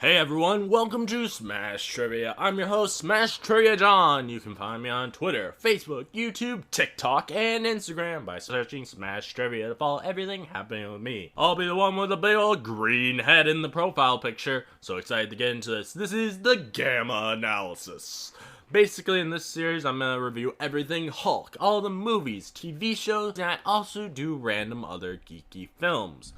Hey everyone, welcome to Smash Trivia. I'm your host, Smash Trivia John. You can find me on Twitter, Facebook, YouTube, TikTok, and Instagram by searching Smash Trivia to follow everything happening with me. I'll be the one with the big old green head in the profile picture. So excited to get into this. This is the Gamma Analysis. Basically, in this series, I'm going to review everything Hulk, all the movies, TV shows, and I also do random other geeky films.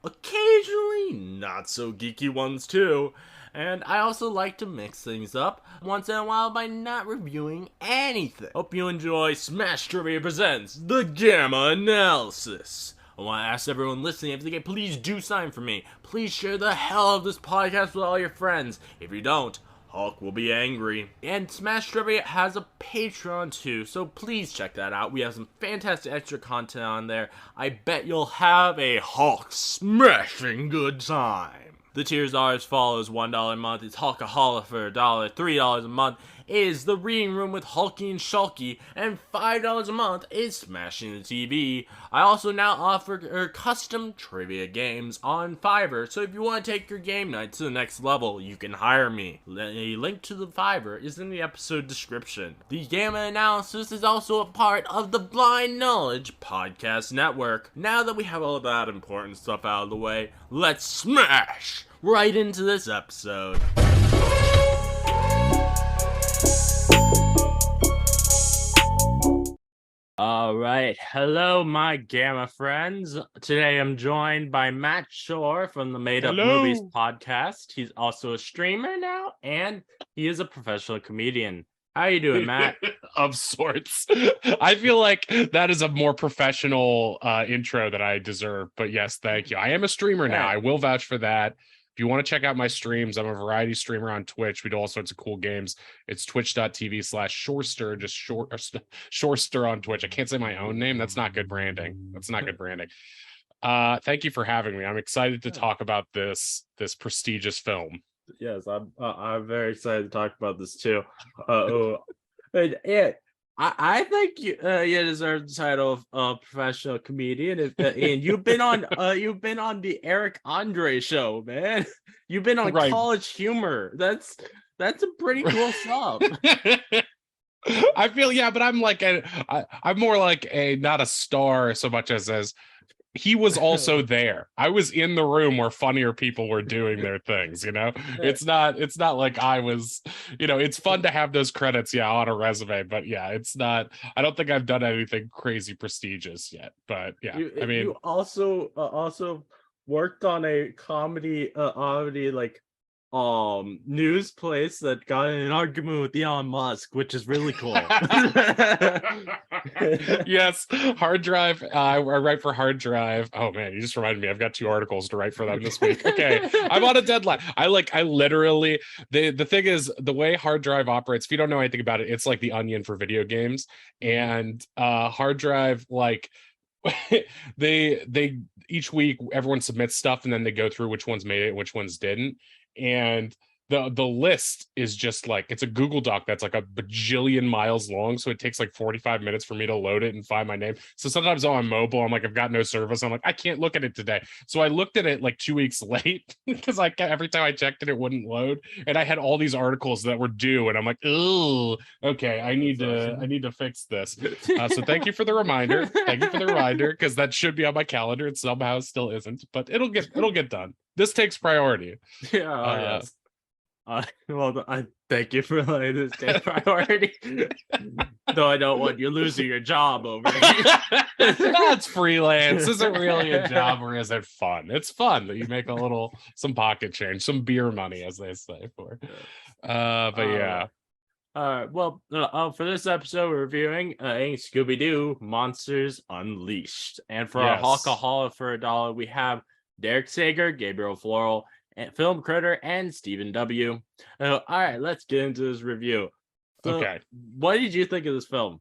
Occasionally, not so geeky ones too. And I also like to mix things up once in a while by not reviewing anything. Hope you enjoy Smash Trivia Presents The Gamma Analysis. I want to ask everyone listening if they can please do something for me. Please share the hell out of this podcast with all your friends. If you don't, Hulk will be angry. And Smash Trivia has a Patreon too, so please check that out. We have some fantastic extra content on there. I bet you'll have a Hulk smashing good time. The tiers are as follows: $1 a month is Hulkaholic for $1, $3 a month is the Reading Room with Hulky and Shulky, and $5 a month is Smashing the TV. I also now offer custom trivia games on Fiverr, so if you want to take your game night to the next level, you can hire me. A link to the Fiverr is in the episode description. The Gamma Analysis is also a part of the Blind Knowledge Podcast Network. Now that we have all that important stuff out of the way, let's smash right into this episode. Alright, hello my Gamma friends. Today I'm joined by Matt Shore from the Made Up Movies podcast. He's also a streamer now, and he is a professional comedian. How you doing, Matt? Of sorts. I feel like that is a more professional intro that I deserve, but yes, thank you. I am a streamer now. I will vouch for that. If you want to check out my streams, I'm a variety streamer on Twitch. We do all sorts of cool games. It's twitch.tv/Shorester, just Shorester on Twitch. I can't say my own name. That's not good branding. Thank you for having me. I'm excited to talk about this prestigious film. Yes, I'm very excited to talk about this too. Yeah, I think you deserve the title of professional comedian. And you've been on the Eric Andre show, man. You've been on Right. CollegeHumor. That's a pretty cool stuff. I feel, yeah, but I'm like I'm more like a not a star so much as he was also there. I was in the room where funnier people were doing their things, you know. It's not like I was, you know. It's fun to have those credits, yeah, on a resume, but yeah, it's not. I don't think I've done anything crazy prestigious yet, but yeah. I mean, you also worked on a comedy like news place that got in an argument with Elon Musk, which is really cool. Yes, Hard Drive. I write for Hard Drive. Oh man, you just reminded me. I've got 2 articles to write for them this week. Okay, I'm on a deadline. I literally, the thing is, the way Hard Drive operates, if you don't know anything about it, it's like the Onion for video games. And Hard Drive, like they each week everyone submits stuff and then they go through which ones made it and which ones didn't. And the list is just like, it's a Google Doc that's like a bajillion miles long, so it takes like 45 minutes for me to load it and find my name. So sometimes on mobile, I'm like, I've got no service. I'm like, I can't look at it today. So I looked at it like 2 weeks late because every time I checked it, it wouldn't load. And I had all these articles that were due, and I'm like, oh, okay, I need to fix this. So thank you for the reminder. Thank you for the reminder, because that should be on my calendar. It somehow still isn't, but it'll get done. This takes priority. Yeah. Yes. Well, I thank you for letting this take priority. Though I don't want you losing your job over here. That's freelance. Is it really a job, or is it fun? It's fun that you make some pocket change, some beer money, as they say. But yeah. Well, for this episode, we're reviewing Scooby-Doo Monsters Unleashed, and for our Hulkaholic for $1, we have Derek Sager, Gabriel Floral, and Film Critter, and Stephen W. All right, let's get into this review. So, okay, what did you think of this film?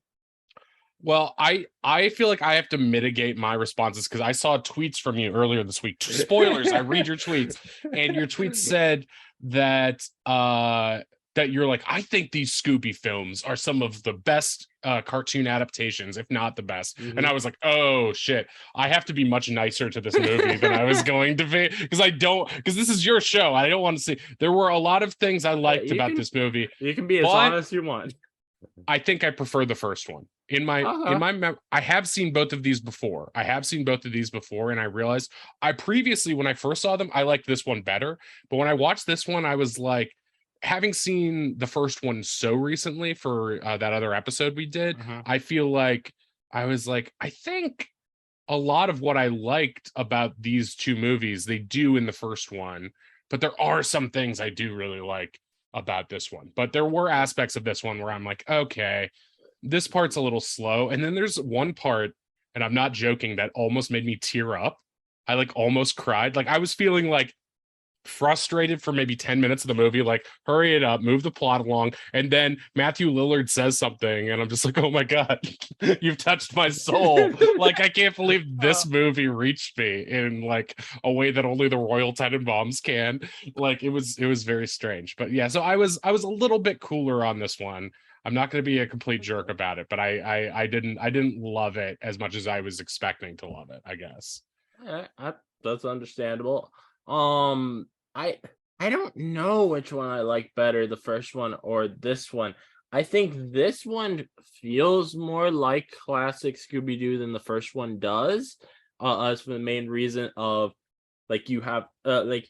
Well, I feel like I have to mitigate my responses because I saw tweets from you earlier this week. Spoilers, I read your tweets, and your tweets said that that you're like, I think these Scooby films are some of the best cartoon adaptations, if not the best. And I was like, oh shit, I have to be much nicer to this movie than I was going to be, because this is your show. I don't want to see. There were a lot of things I liked about this movie. You can be as honest as you want. I think I prefer the first one. I have seen both of these before. And I realized previously, when I first saw them, I liked this one better. But when I watched this one, I was like, having seen the first one so recently for that other episode we did, I feel like I was like, I think a lot of what I liked about these two movies, they do in the first one, but there are some things I do really like about this one. But there were aspects of this one where I'm like, okay, this part's a little slow. And then there's one part, and I'm not joking, that almost made me tear up. I like almost cried. Like I was feeling like frustrated for maybe 10 minutes of the movie, like hurry it up, move the plot along, and then Matthew Lillard says something and I'm just like, oh my god, you've touched my soul. Like I can't believe this movie reached me in like a way that only the Royal Tenenbaums can. Like it was very strange. But yeah, so I was a little bit cooler on this one. I'm not going to be a complete jerk about it, but I didn't love it as much as I was expecting to love it, I guess. That's understandable. I don't know which one I like better, the first one or this one. I think this one feels more like classic Scooby-Doo than the first one does. As for the main reason of like you have like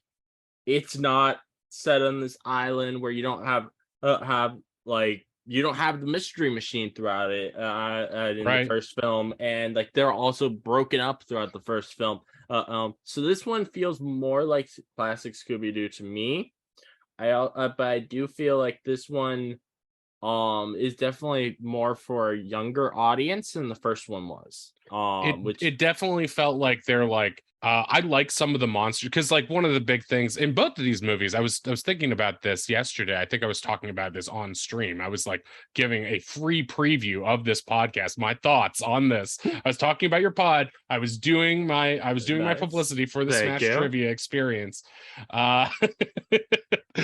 it's not set on this island where you don't have you don't have the mystery machine throughout it in the first film, and like they're also broken up throughout the first film. So this one feels more like classic Scooby-Doo to me. But I do feel like this one is definitely more for a younger audience than the first one was. It definitely felt like they're like I like some of the monsters, because like one of the big things in both of these movies, I was thinking about this yesterday. I think I was talking about this on stream. I was like giving a free preview of this podcast, my thoughts on this. I was talking about your pod. I was doing my publicity for the Smash Trivia experience,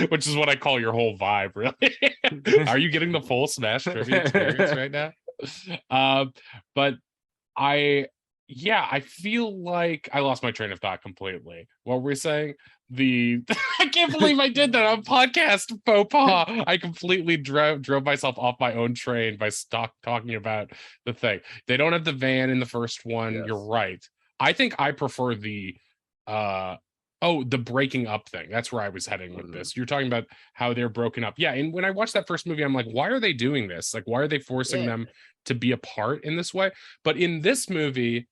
which is what I call your whole vibe. Really, are you getting the full Smash Trivia experience right now? But I feel like I lost my train of thought completely. What were we saying? I can't believe I did that on podcast faux pas. I completely drove myself off my own train by talking about the thing. They don't have the van in the first one. Yes. You're right. I think I prefer the breaking up thing. That's where I was heading with this. You're talking about how they're broken up. Yeah, and when I watched that first movie, I'm like, why are they doing this? Like, why are they forcing them to be apart in this way? But in this movie,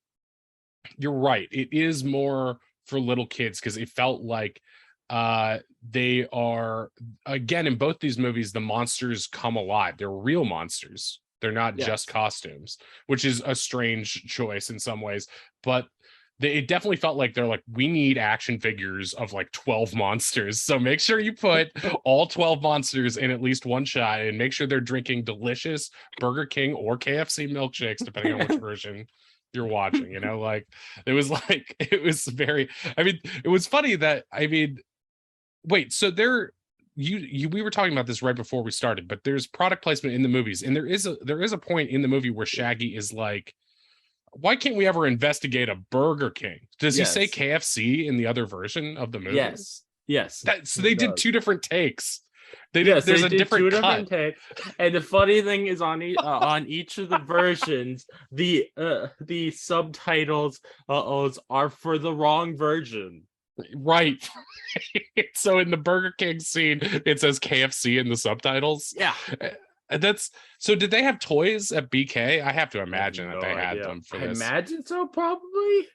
you're right. It is more for little kids, because it felt like they are, again, in both these movies, the monsters come alive. They're real monsters. They're not just costumes, which is a strange choice in some ways. But it definitely felt like they're like, we need action figures of like 12 monsters. So make sure you put all 12 monsters in at least one shot, and make sure they're drinking delicious Burger King or KFC milkshakes, depending on which version you're watching. Like it was funny that, wait, so we were talking about this right before we started, but there's product placement in the movies, and there is a point in the movie where Shaggy is like, why can't we ever investigate a Burger King? Does he say KFC in the other version of the movie? Yes. So they did two different takes. There's a different cut. Take. And the funny thing is, on each of the versions, the subtitles are for the wrong version. Right. So in the Burger King scene, it says KFC in the subtitles. Yeah. So did they have toys at BK? I have to imagine that they had them for this. I imagine so, probably.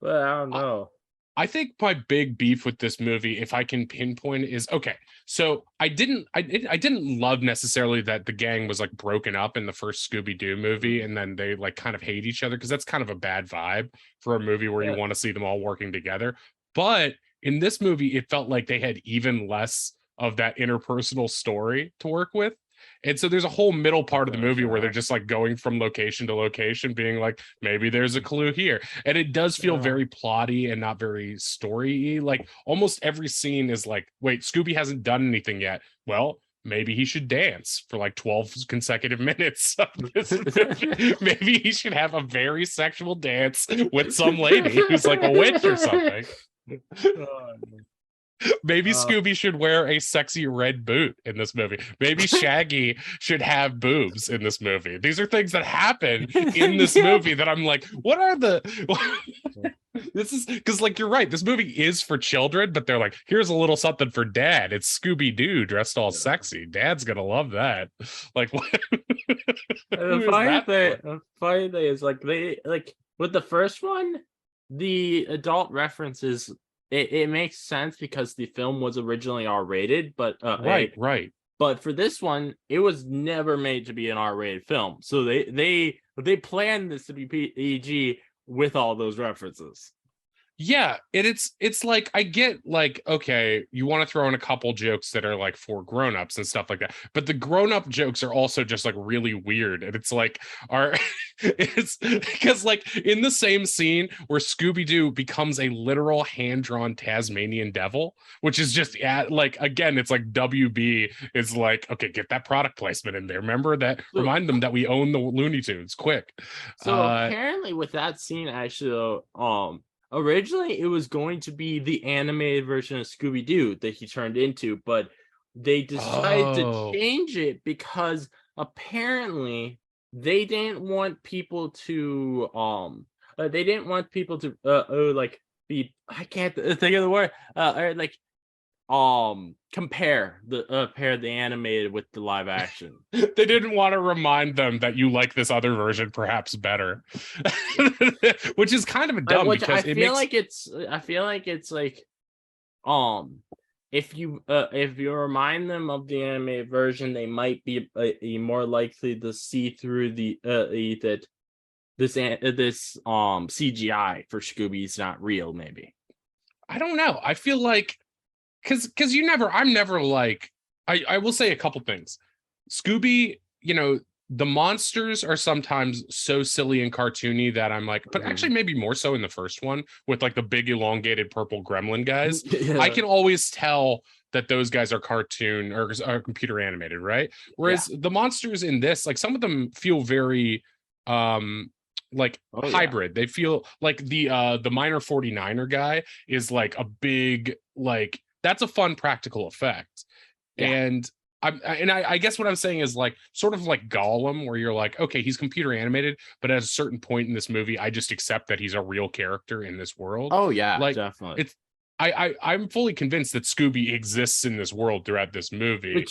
But I don't know. I think my big beef with this movie, if I can pinpoint, is okay. So I didn't love necessarily that the gang was like broken up in the first Scooby-Doo movie, and then they like kind of hate each other, because that's kind of a bad vibe for a movie where you want to see them all working together. But in this movie, it felt like they had even less of that interpersonal story to work with. And so there's a whole middle part of the movie where they're just like going from location to location, being like, maybe there's a clue here. And it does feel very plotty and not very story-y. Like almost every scene is like, wait, Scooby hasn't done anything yet. Well, maybe he should dance for like 12 consecutive minutes of this movie. Maybe he should have a very sexual dance with some lady who's like a witch or something. Maybe Scooby should wear a sexy red boot in this movie. Maybe Shaggy should have boobs in this movie. These are things that happen in this movie that I'm like, what are the this is because, like, you're right, this movie is for children, but they're like, here's a little something for dad. It's Scooby-Doo dressed all sexy. Dad's gonna love that. Like, what? The funny thing is, like, they, like, with the first one, the adult references, it makes sense because the film was originally R-rated, but right. But for this one, it was never made to be an R-rated film, so they planned this to be PG with all those references. Yeah, and it's like, I get, like, okay, you want to throw in a couple jokes that are like for grown-ups and stuff like that, but the grown-up jokes are also just like really weird, and it's like, it's because, like, in the same scene where Scooby-Doo becomes a literal hand-drawn Tasmanian devil, which is just like, again, it's like WB is like, okay, get that product placement in there, remember that, remind them that we own the Looney Tunes, quick. So apparently with that scene, actually, originally, it was going to be the animated version of Scooby-Doo that he turned into, but they decided to change it because apparently they didn't want people to like be, I can't think of the word, or like compare the animated with the live action. They didn't want to remind them that you like this other version perhaps better. Which is kind of dumb, because I feel like it's like, if you remind them of the animated version, they might be more likely to see through that this CGI for Scooby is not real. Maybe, I don't know. I feel like, because I'm never like, I will say a couple things. Scooby, the monsters are sometimes so silly and cartoony that I'm like, but actually maybe more so in the first one with like the big elongated purple gremlin guys. Yeah. I can always tell that those guys are cartoon or are computer animated, right? Whereas the monsters in this, like, some of them feel very hybrid. They feel like the minor 49er guy is like a big, like, that's a fun practical effect. And I guess what I'm saying is, like, sort of like Gollum, where you're like, okay, he's computer animated, but at a certain point in this movie, I just accept that he's a real character in this world. Oh yeah, like, definitely. I'm fully conved that Scooby exists in this world throughout this movie,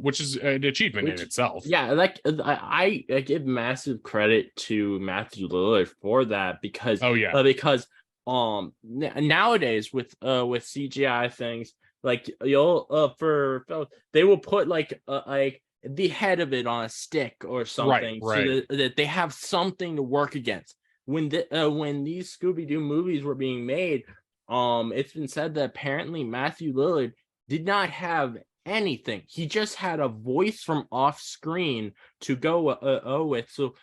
which is an achievement in itself. Yeah, like, I give massive credit to Matthew Lillard for that, because nowadays with CGI things, like, you'll they will put like the head of it on a stick or something, right. So that they have something to work against. When these Scooby-Doo movies were being made, it's been said that apparently Matthew Lillard did not have anything. He just had a voice from off screen to go with. So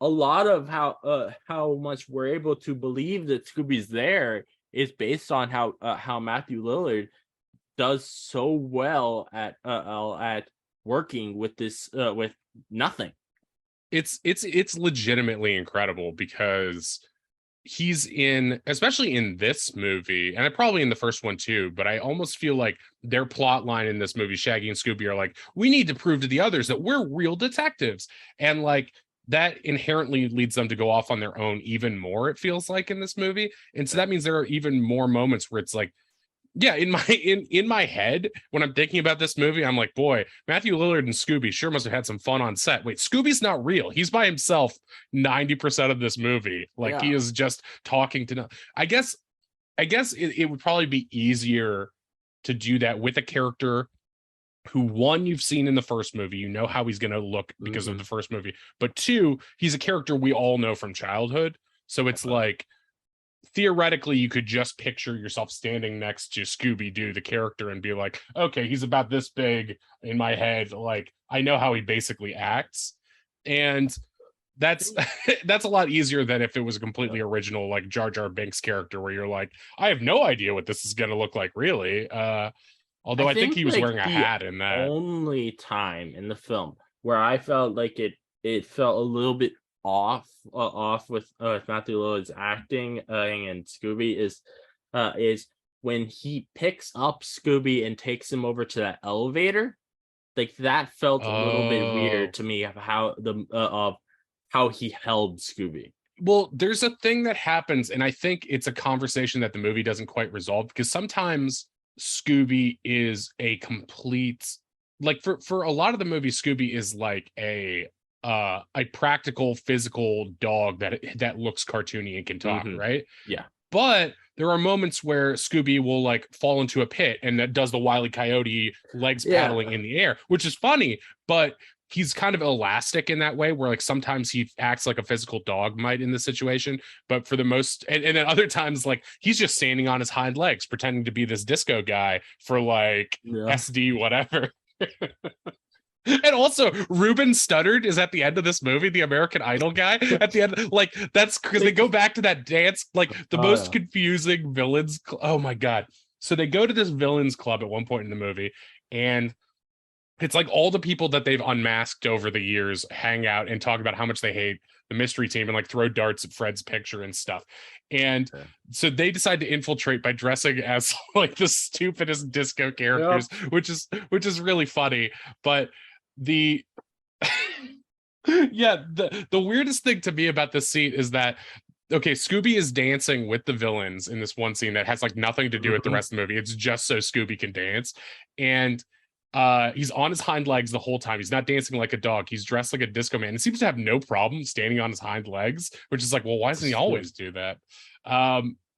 a lot of how much we're able to believe that Scooby's there is based on how Matthew Lillard does so well at working with this with nothing. It's legitimately incredible, because he's in, especially in this movie, and probably in the first one too, but I almost feel like their plot line in this movie, Shaggy and Scooby, are like, we need to prove to the others that we're real detectives, and like, that inherently leads them to go off on their own even more, it feels like, in this movie. And so that means there are even more moments where it's like, yeah, in my head, when I'm thinking about this movie, I'm like, boy, Matthew Lillard and Scooby sure must have had some fun on set. Wait, Scooby's not real. He's by himself 90% of this movie. Like, he is just talking to I guess it would probably be easier to do that with a character who, one, you've seen in the first movie, you know how he's going to look because of the first movie, but two, he's a character we all know from childhood. So it's like, theoretically, you could just picture yourself standing next to Scooby-Doo, the character, and be like, okay, he's about this big in my head. Like, I know how he basically acts. And that's that's a lot easier than if it was a completely original, like, Jar Jar Binks character, where you're like, I have no idea what this is going to look like, really. Although I I think think he was like wearing a the hat in that. only time in the film where I felt like it felt a little bit off with Matthew Lillard's acting and Scooby is when he picks up Scooby and takes him over to that elevator. Like that felt a little bit Oh. weird to me of how he held Scooby. Well, there's a thing that happens, and I think it's a conversation that the movie doesn't quite resolve because sometimes Scooby is a complete like for a lot of the movie, Scooby is like a practical physical dog that looks cartoony and can talk, Hmm. right? Yeah. But there are moments where Scooby will like fall into a pit and that does the Wile E. Coyote legs Yeah. paddling in the air, which is funny, but he's kind of elastic in that way where like sometimes he acts like a physical dog might in the situation, but for the most and then other times like he's just standing on his hind legs pretending to be this disco guy for like Yeah. SD whatever. And also, Ruben Studdard is at the end of this movie, the American Idol guy. At the end, like that's because they go back to that dance, like the Oh most yeah. confusing villains. Oh my god! So they go to this villains club at one point in the movie, and it's like all the people that they've unmasked over the years hang out and talk about how much they hate the mystery team and like throw darts at Fred's picture and stuff. And Okay. so they decide to infiltrate by dressing as like the stupidest disco Yep. characters, which is really funny. But the yeah, the weirdest thing to me about this scene is that okay, Scooby is dancing with the villains in this one scene that has like nothing to do with the Mhm. rest of the movie. It's just so Scooby can dance. And he's on his hind legs the whole time. He's not dancing like a dog. He's dressed like a disco man. He seems to have no problem standing on his hind legs, which is like, well, why doesn't he Yeah. always do that?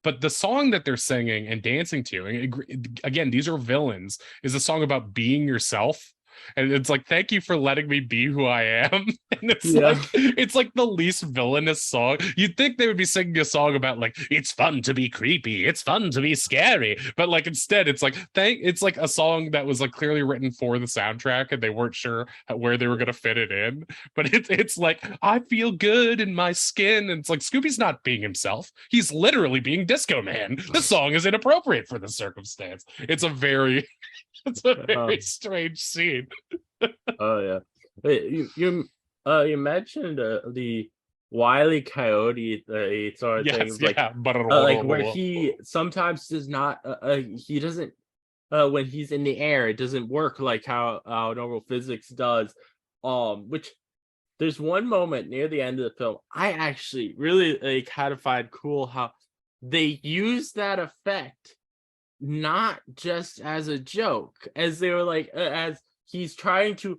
But the song that they're singing and dancing to, and again, these are villains, is a song about being yourself. And it's like, thank you for letting me be who I am. And Yeah. it's like the least villainous song. You'd think they would be singing a song about like, it's fun to be creepy, it's fun to be scary. But like instead, it's like it's like a song that was like clearly written for the soundtrack and they weren't sure where they were gonna fit it in. But it's like, I feel good in my skin. And it's like Scooby's not being himself. He's literally being Disco Man. The song is inappropriate for the circumstance. It's a very it's a Oh, very strange scene. oh yeah. Wait, you mentioned the Wile E. Coyote sort of Yes, things yeah. like where he sometimes does not he doesn't when he's in the air it doesn't work like how normal physics does. Which there's one moment near the end of the film I actually really like kind of find cool how they use that effect not just as a joke, as they were like, as he's trying to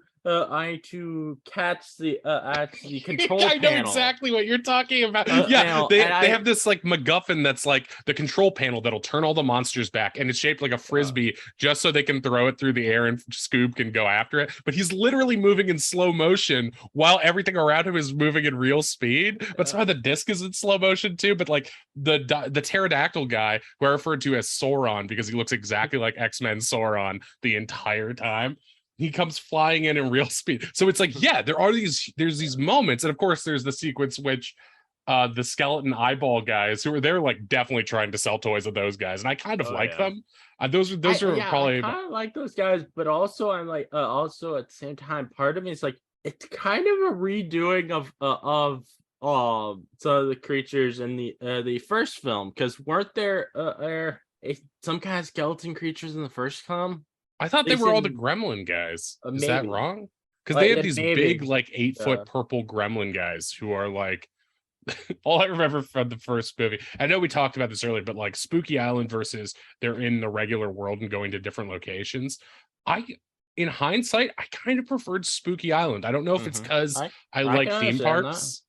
catch the at the control I know panel. exactly what you're talking about. Yeah, And they have this like MacGuffin that's like the control panel that'll turn all the monsters back, and it's shaped like a frisbee just so they can throw it through the air and Scoob can go after it. But he's literally moving in slow motion while everything around him is moving in real speed. That's why the disc is in slow motion too. But like the pterodactyl guy, who I referred to as Sauron because he looks exactly like X-Men Sauron the entire time, he comes flying in real speed. So it's like, yeah, there's these moments, and of course there's the sequence which the skeleton eyeball guys who were there like definitely trying to sell toys of those guys, and I kind of oh like yeah. them. Those are I probably kind of like those guys, but also I'm like also at the same time, part of me is like it's kind of a redoing of some of the creatures in the first film because weren't there some kind of skeleton creatures in the first film? I thought At they least were all the in gremlin guys. Is that maybe. wrong? Because they have these big Maybe. like 8 foot Uh, purple gremlin guys who are like all I remember from the first movie. I know we talked about this earlier, but like Spooky Island versus they're in the regular world and going to different locations. I, in hindsight, I kind of preferred Spooky Island. I don't know if it's mhm. because I I can like theme understand that. parks.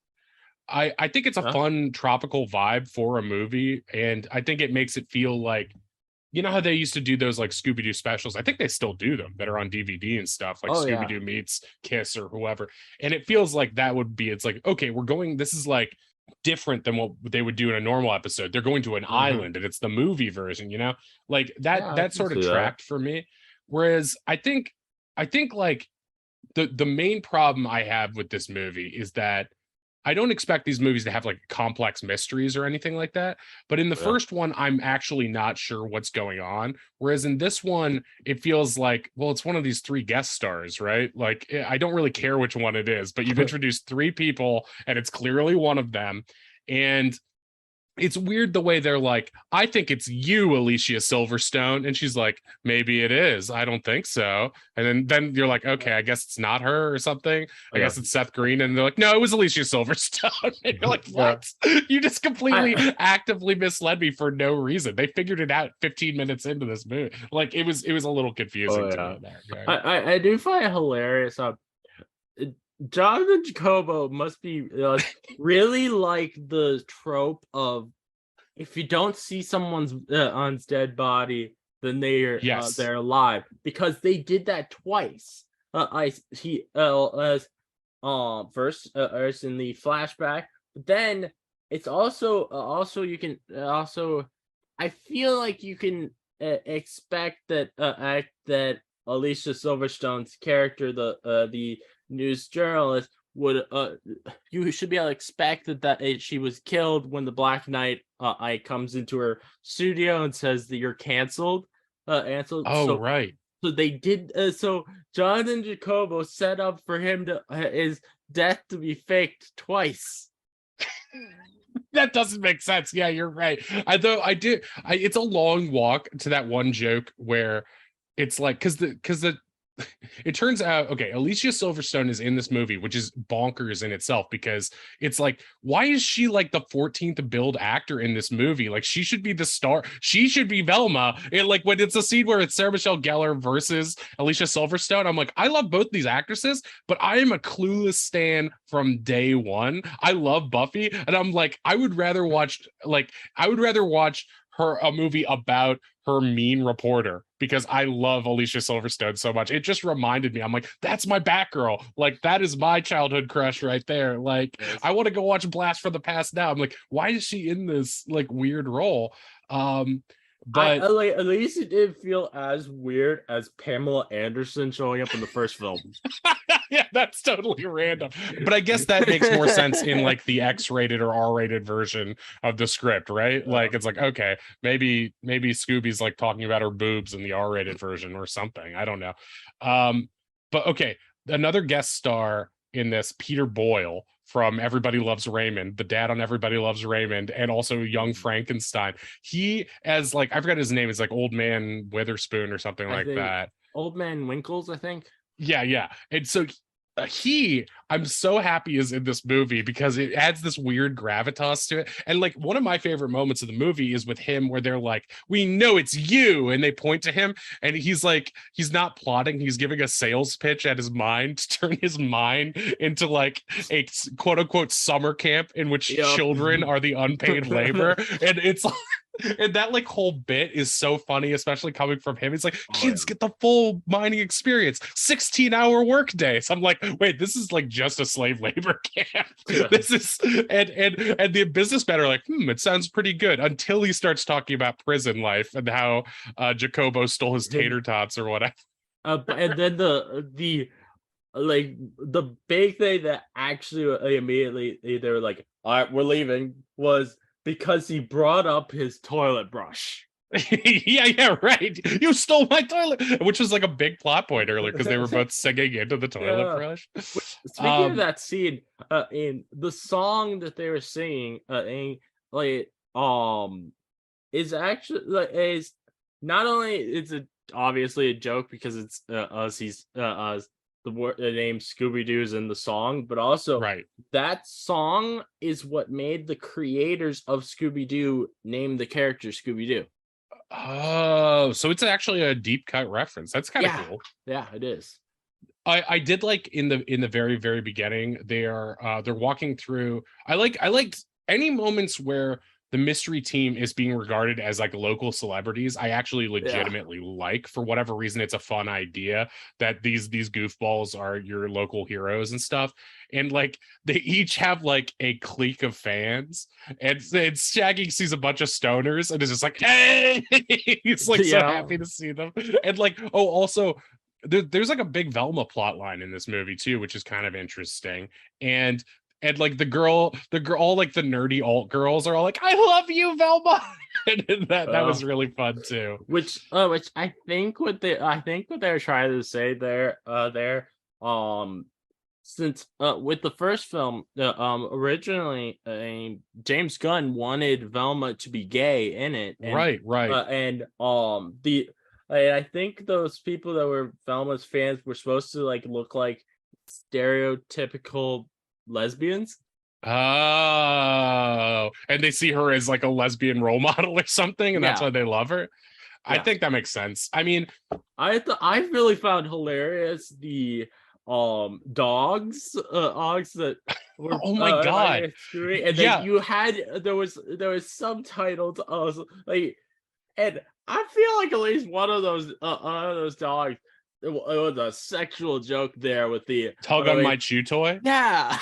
I think it's a Yeah. fun tropical vibe for a movie, and I think it makes it feel like you know how they used to do those like Scooby-Doo specials? I think they still do them that are on DVD and stuff, like Oh yeah. Scooby-Doo meets Kiss or whoever. And it feels like that would be, it's like, okay, this is like different than what they would do in a normal episode. They're going to an Hmm. island and it's the movie version, you know? Like Yeah, I that can sort of see that. tracked for me. Whereas I think like the main problem I have with this movie is that I don't expect these movies to have like complex mysteries or anything like that. But in the Yeah. first one, I'm actually not sure what's going on. Whereas in this one, it feels like, well, it's one of these 3 guest stars, right? Like, I don't really care which one it is, but you've introduced 3 people and it's clearly one of them. And it's weird the way they're like, I think it's you, Alicia Silverstone. And she's like, maybe it is. I don't think so. And then you're like, okay, I guess it's not her or something. I Yeah. guess it's Seth Green. And they're like, no, it was Alicia Silverstone. And you're like, what? You just completely actively misled me for no reason. They figured it out 15 minutes into this movie. Like it was a little confusing to me there. I do find it hilarious. Jonathan Jacobo must be really like the trope of if you don't see someone's on dead body, then they're alive, because they did that twice. First as in the flashback, but then it's also you can also I feel like you can expect that that Alicia Silverstone's character, the news journalist, would you should be able to expect that she was killed when the Black Knight comes into her studio and says that you're canceled. Right. So they did. So Jonathan Jacobo set up for him to his death to be faked twice. That doesn't make sense. Yeah, you're right. It's a long walk to that one joke where it's like because the it turns out, okay, Alicia Silverstone is in this movie, which is bonkers in itself, because it's like, why is she like the 14th billed actor in this movie? Like, she should be the star. She should be Velma. Like when it's a scene where it's Sarah Michelle Gellar versus Alicia Silverstone, I'm like, I love both these actresses, but I am a Clueless stan from day one. I love Buffy, and I'm like, I would rather watch her a movie about her mean reporter, because I love Alicia Silverstone so much. It just reminded me, I'm like, that's my Batgirl. Like, that is my childhood crush right there. Like, Yes. I want to go watch Blast from the Past now. I'm like, why is she in this like weird role? But at least it didn't feel as weird as Pamela Anderson showing up in the first film. yeah, that's totally random. But I guess that makes more sense in like the X-rated or R-rated version of the script, right? Like it's like, okay, maybe Scooby's like talking about her boobs in the R-rated version or something. I don't know. But okay, another guest star in this, Peter Boyle from Everybody Loves Raymond, the dad on Everybody Loves Raymond, and also Young Frankenstein. He, as like, I forgot his name, is like Old Man Witherspoon or something like that. Old Man Winkles, I think. Yeah. And so I'm so happy is in this movie because it adds this weird gravitas to it. And like one of my favorite moments of the movie is with him where they're like, we know it's you. And they point to him and he's like, he's not plotting. He's giving a sales pitch at his mind to turn his mind into like a quote unquote summer camp in which children are the unpaid labor. And it's like, and that like whole bit is so funny, especially coming from him. It's like kids get the full mining experience, 16-hour work day. So I'm like, wait, this is like just a slave labor camp. This is and the businessmen are like, it sounds pretty good, until he starts talking about prison life and how Jacobo stole his tater tots or whatever. And then the like the big thing that actually immediately they were like, all right, we're leaving, was because he brought up his toilet brush. yeah, right. You stole my toilet, which was like a big plot point earlier because they were both singing into the toilet brush. Speaking of that scene, in the song that they were singing, is actually like is not only it's obviously a joke because it's the name Scooby-Doo is in the song, but also that song is what made the creators of Scooby-Doo name the character Scooby-Doo. Oh, so it's actually a deep cut reference. That's kind of cool. Yeah, it is. I did like in the very, very beginning, they're walking through. I liked any moments where the mystery team is being regarded as like local celebrities. I actually legitimately like, for whatever reason, it's a fun idea that these goofballs are your local heroes and stuff. And like they each have like a clique of fans, and Shaggy sees a bunch of stoners and is just like, hey, he's like so happy to see them. And like, oh, also there's like a big Velma plot line in this movie too, which is kind of interesting. And and like the girl, all like the nerdy alt girls are all like, "I love you, Velma," and that was really fun too. Which I think what they're trying to say there, since with the first film, originally, James Gunn wanted Velma to be gay in it, Right, right. I think those people that were Velma's fans were supposed to like look like stereotypical lesbians. Oh, and they see her as like a lesbian role model or something, and that's Yeah, why they love her. I yeah. think that makes sense. I mean, I really found hilarious the dogs that were oh my god, screwing, and then yeah. you had there was subtitles like, and I feel like at least one of those dogs, it was a sexual joke there with the Tug on my chew toy. yeah.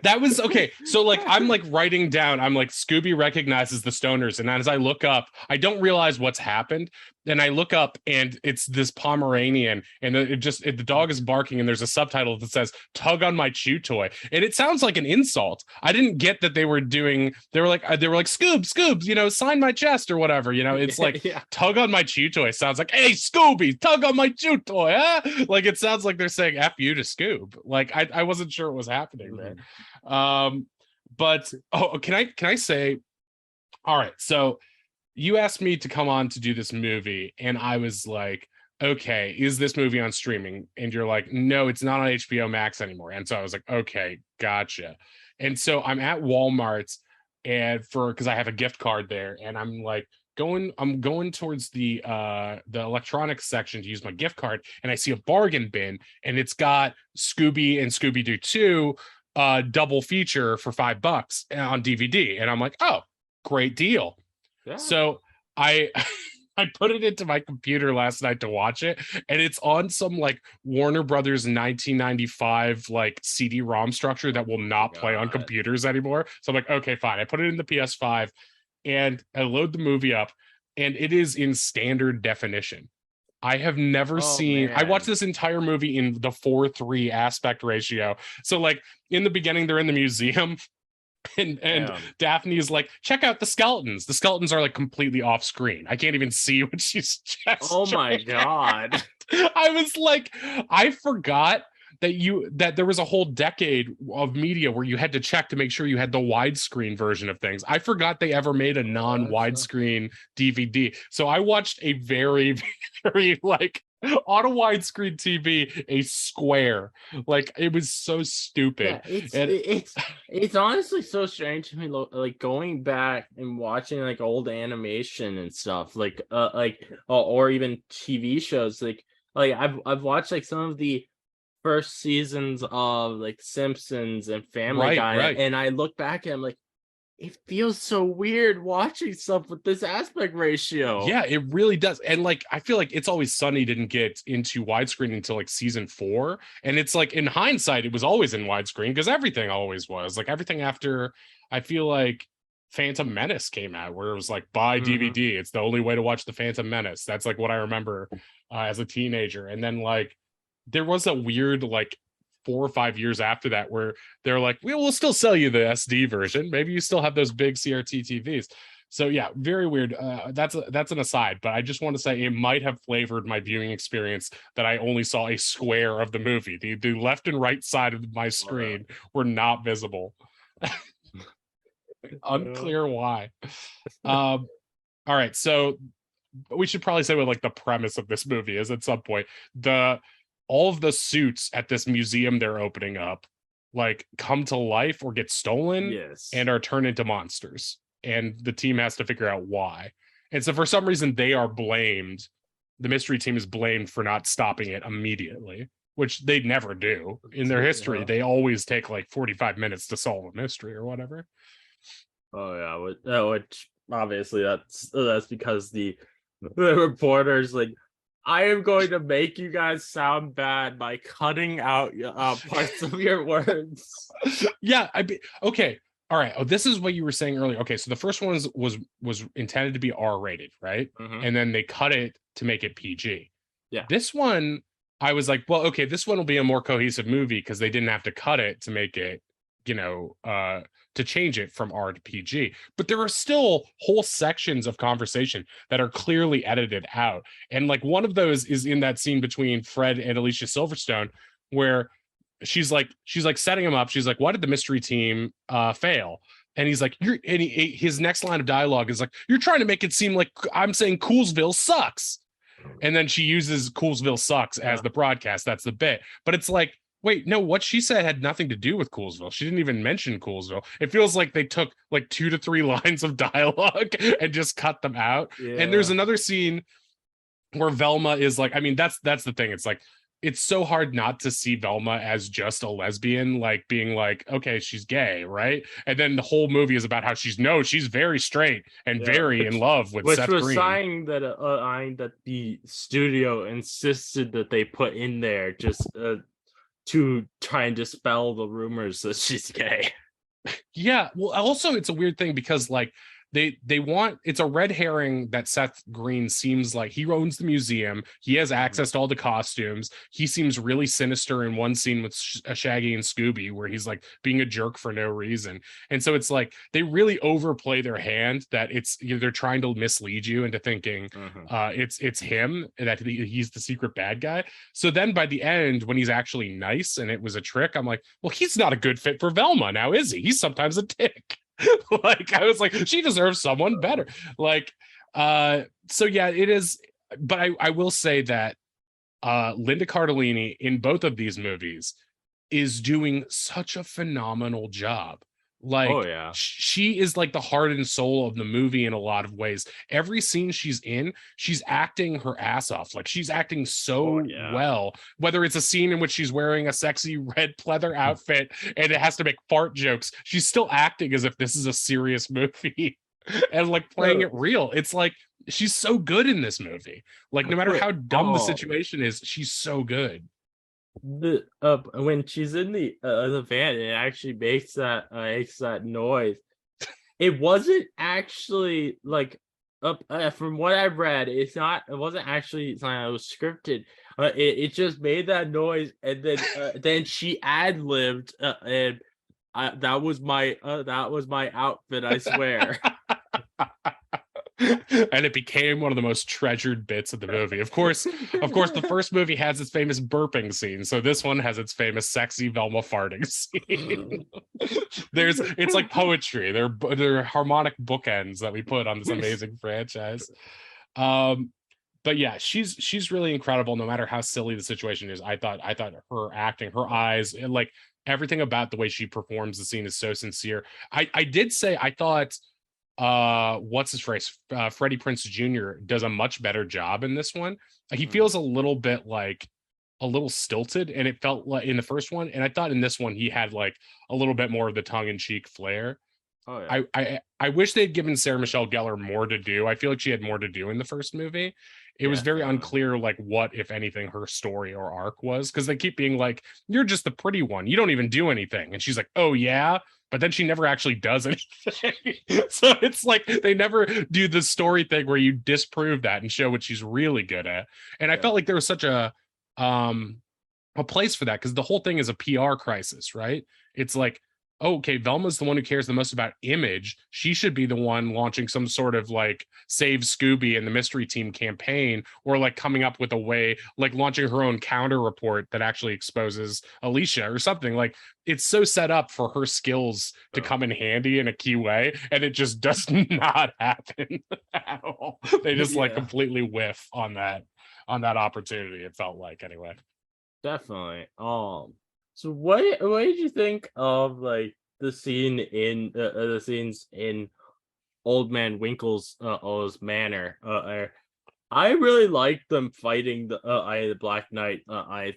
That was okay. So like I'm like writing down, I'm like Scooby recognizes the stoners, and as I look up, I don't realize what's happened. Then I look up and it's this Pomeranian, and the dog is barking, and there's a subtitle that says "Tug on my chew toy," and it sounds like an insult. I didn't get that they were like Scoob, you know, sign my chest or whatever. You know, it's like Yeah. "Tug on my chew toy" sounds like, "Hey Scooby, tug on my chew toy," huh? Like it sounds like they're saying "F you" to Scoob. Like I wasn't sure what was happening there. But can I say, all right, so you asked me to come on to do this movie, and I was like, okay, is this movie on streaming? And you're like, no, it's not on HBO Max anymore. And so I was like, okay, gotcha. And so I'm at Walmart because I have a gift card there, and I'm going towards the electronics section to use my gift card, and I see a bargain bin, and it's got Scooby and Scooby-Doo 2 double feature for $5 on DVD. And I'm like, oh, great deal. Yeah. So I I put it into my computer last night to watch it, and it's on some like Warner Brothers 1995 like CD-ROM structure that will not play on computers anymore. So I'm like, okay, fine. I put it in the PS5, and I load the movie up, and it is in standard definition. I have never seen. I watched this entire movie in the 4:3 aspect ratio. So like in the beginning, they're in the museum, and Daphne is like, check out the skeletons. The skeletons are like completely off screen. I can't even see what she's gesturing. Oh my god. I was like, I forgot that there was a whole decade of media where you had to check to make sure you had the widescreen version of things. I forgot they ever made a non-widescreen DVD. So I watched a very, very like on a widescreen TV, a square. Like it was so stupid. Yeah, it's honestly so strange to me, like going back and watching like old animation and stuff, like or even TV shows. Like I've watched like some of the first seasons of like Simpsons and Family Guy, and I look back and I'm like, it feels so weird watching stuff with this aspect ratio. Yeah, it really does. And like I feel like It's Always Sunny didn't get into widescreen until like season 4, and it's like in hindsight it was always in widescreen because everything always was. Like everything after, I feel like Phantom Menace came out where it was like buy DVD. It's the only way to watch the Phantom Menace. That's like what I remember as a teenager. And then like there was a weird like 4 or 5 years after that where they're like, we'll still sell you the SD version. Maybe you still have those big CRT TVs. So yeah, very weird. That's an aside, but I just want to say it might have flavored my viewing experience that I only saw a square of the movie. The left and right side of my screen were not visible. Unclear why. All right, so we should probably say what like the premise of this movie is at some point. All of the suits at this museum they're opening up like come to life or get stolen and are turned into monsters, and the team has to figure out why. And so for some reason they are blamed. The mystery team is blamed for not stopping it immediately, which they never do in their history. They always take like 45 minutes to solve a mystery or whatever. Oh yeah, which obviously that's because the reporters like, I am going to make you guys sound bad by cutting out parts of your words. Yeah, okay. All right. Oh, this is what you were saying earlier. Okay, so the first one was intended to be R-rated, right? And then they cut it to make it PG. Yeah. This one, I was like, well, okay, this one will be a more cohesive movie because they didn't have to cut it to make it to change it from R to PG. But there are still whole sections of conversation that are clearly edited out. And like one of those is in that scene between Fred and Alicia Silverstone, where she's like setting him up. She's like, why did the mystery team fail? And he's like, his next line of dialogue is like, you're trying to make it seem like I'm saying Coolsville sucks. And then she uses Coolsville sucks as the broadcast. That's the bit. But it's like, wait, no, what she said had nothing to do with Coolsville. She didn't even mention Coolsville. It feels like they took like 2 to 3 lines of dialogue and just cut them out. Yeah. And there's another scene where Velma is like, I mean, that's the thing. It's like, it's so hard not to see Velma as just a lesbian, like being like, okay, she's gay, right? And then the whole movie is about how she's very straight and very in love with Seth Green. Which was something that the studio insisted that they put in there just to try and dispel the rumors that she's gay. Yeah, well, also it's a weird thing because like they want, it's a red herring that Seth Green seems like he owns the museum. He has access to all the costumes. He seems really sinister in one scene with Shaggy and Scooby where he's like being a jerk for no reason. And so it's like they really overplay their hand that it's, they're trying to mislead you into thinking it's him, that he's the secret bad guy. So then by the end, when he's actually nice and it was a trick, I'm like, well, he's not a good fit for Velma now, is he? He's sometimes a dick. Like I was like, she deserves someone better. Like so yeah, it is. But I will say that Linda Cardellini in both of these movies is doing such a phenomenal job. Like she is like the heart and soul of the movie in a lot of ways. Every scene she's in, she's acting her ass off. Like she's acting so well, whether it's a scene in which she's wearing a sexy red pleather outfit and it has to make fart jokes, she's still acting as if this is a serious movie and like playing it real. It's like she's so good in this movie. Like no matter how dumb the situation is, she's so good. When she's in the van, it actually makes that noise. It wasn't actually like from what I've read, it wasn't actually something that was scripted. It just made that noise, and then she ad-libbed, and that was my outfit, I swear. And it became one of the most treasured bits of the movie. Of course, the first movie has its famous burping scene, so this one has its famous sexy Velma farting scene. It's like poetry. They're harmonic bookends that we put on this amazing franchise. But yeah, she's really incredible. No matter how silly the situation is, I thought her acting, her eyes, and like everything about the way she performs the scene is so sincere. I did say I thought. What's his phrase? Freddie Prinze Jr. does a much better job in this one. He feels a little bit like a little stilted, and it felt like in the first one. And I thought in this one he had like a little bit more of the tongue-in-cheek flair. Oh, yeah. I wish they'd given Sarah Michelle Gellar more to do. I feel like she had more to do in the first movie. It was very unclear, like what, if anything, her story or arc was, because they keep being like, "You're just the pretty one. You don't even do anything," and she's like, "Oh yeah." But then she never actually does anything. So it's like they never do the story thing where you disprove that and show what she's really good at. And I felt like there was such a place for that, because the whole thing is a PR crisis, right? It's like, oh, okay, Velma's the one who cares the most about image. She should be the one launching some sort of like Save Scooby and the Mystery Team campaign, or like coming up with a way, like launching her own counter report that actually exposes Alicia or something. Like it's so set up for her skills to come in handy in a key way, and it just does not happen at all. They just like completely whiff on that opportunity. It felt like, anyway. Definitely. So what did you think of like the scene the scenes in Old Man Winkle's manor? I really liked them fighting the Black Knight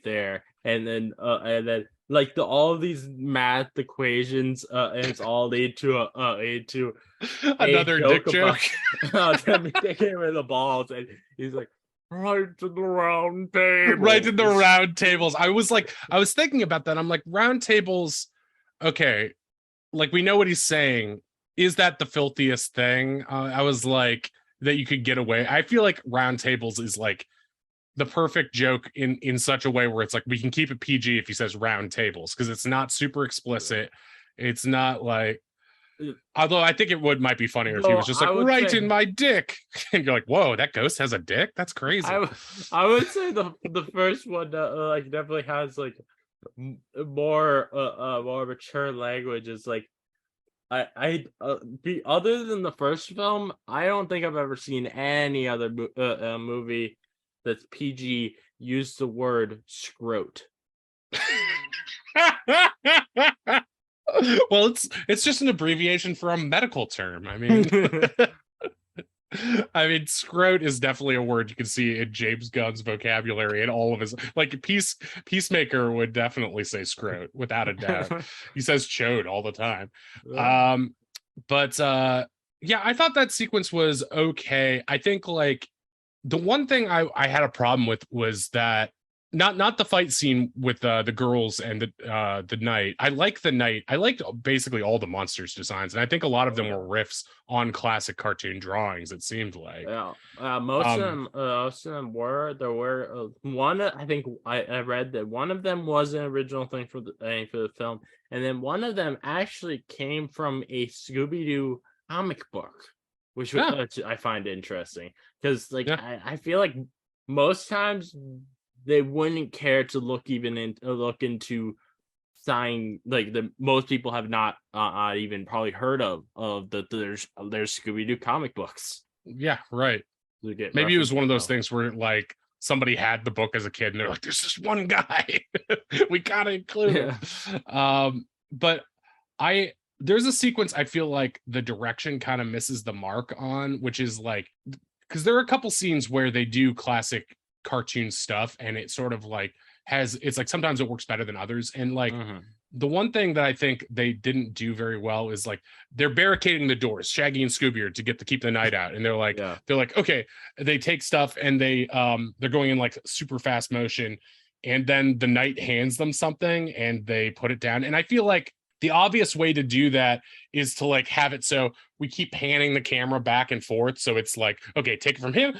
there, and then like all of these math equations and it's all lead to another dick joke. Them taking with the balls, and he's like, right to the round table. Right to the round tables. I was thinking about that. I'm like, round tables, okay, like we know what he's saying. Is that the filthiest thing? I was like, that you could get away. I feel like round tables is like the perfect joke in such a way where it's like we can keep it PG if he says round tables, because it's not super explicit. It's not like, Uh, although I think it might be funnier if he Though was just I like, would right say in my dick. And you're like, whoa, that ghost has a dick? That's I crazy. w- I would say the first one like definitely has like more mature language. Is like be other than the first film, I don't think I've ever seen any other movie that's PG use the word scrote. Well, it's just an abbreviation for a medical term. I mean, scrote is definitely a word you can see in James Gunn's vocabulary and all of his, like, Peacemaker would definitely say scrote without a doubt. He says chode all the time. But yeah, I thought that sequence was okay. I think like the one thing I had a problem with was that not the fight scene with the girls and the knight. I like the knight. I liked basically all the monsters designs, and I think a lot of them were riffs on classic cartoon drawings. It seemed like Yeah, most of them were. There were one. I think I read that one of them was an original thing for the film, and then one of them actually came from a Scooby-Doo comic book, which yeah, I find interesting because like yeah. I feel like most times they wouldn't care to look into sign like the most people have not even probably heard of there's Scooby-Doo comic books Yeah, right. to get Maybe it was references one of those of. things where like somebody had the book as a kid and they're like, there's this one guy. We gotta include Yeah. him. But I there's a sequence I feel like the direction kind of misses the mark on, which is like, because there are a couple scenes where they do classic cartoon stuff and it sort of like it's like sometimes it works better than others. And like Mhm. the one thing that I think they didn't do very well is like they're barricading the doors, Shaggy and Scooby are to keep the night out, and Yeah. they're like okay, they take stuff and they're going in like super fast motion, and then the knight hands them something and they put it down, and I feel like the obvious way to do that is to like have it so we keep panning the camera back and forth. So it's like, okay, take it from him,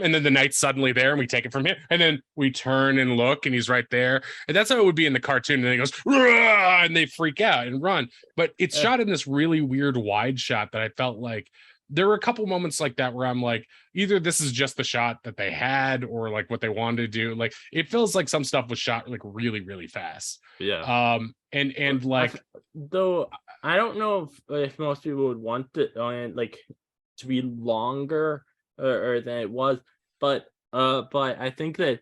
and then the knight's suddenly there and we take it from him. And then we turn and look and he's right there. And that's how it would be in the cartoon. And then he goes, "Rah!" And they freak out and run. But it's Eh, shot in this really weird wide shot that I felt like there were a couple moments like that where I'm like, either this is just the shot that they had or like what they wanted to do. Like it feels like some stuff was shot like really, really fast. yeah. And like Though I don't know if most people would want it like to be longer or than it was, but I think that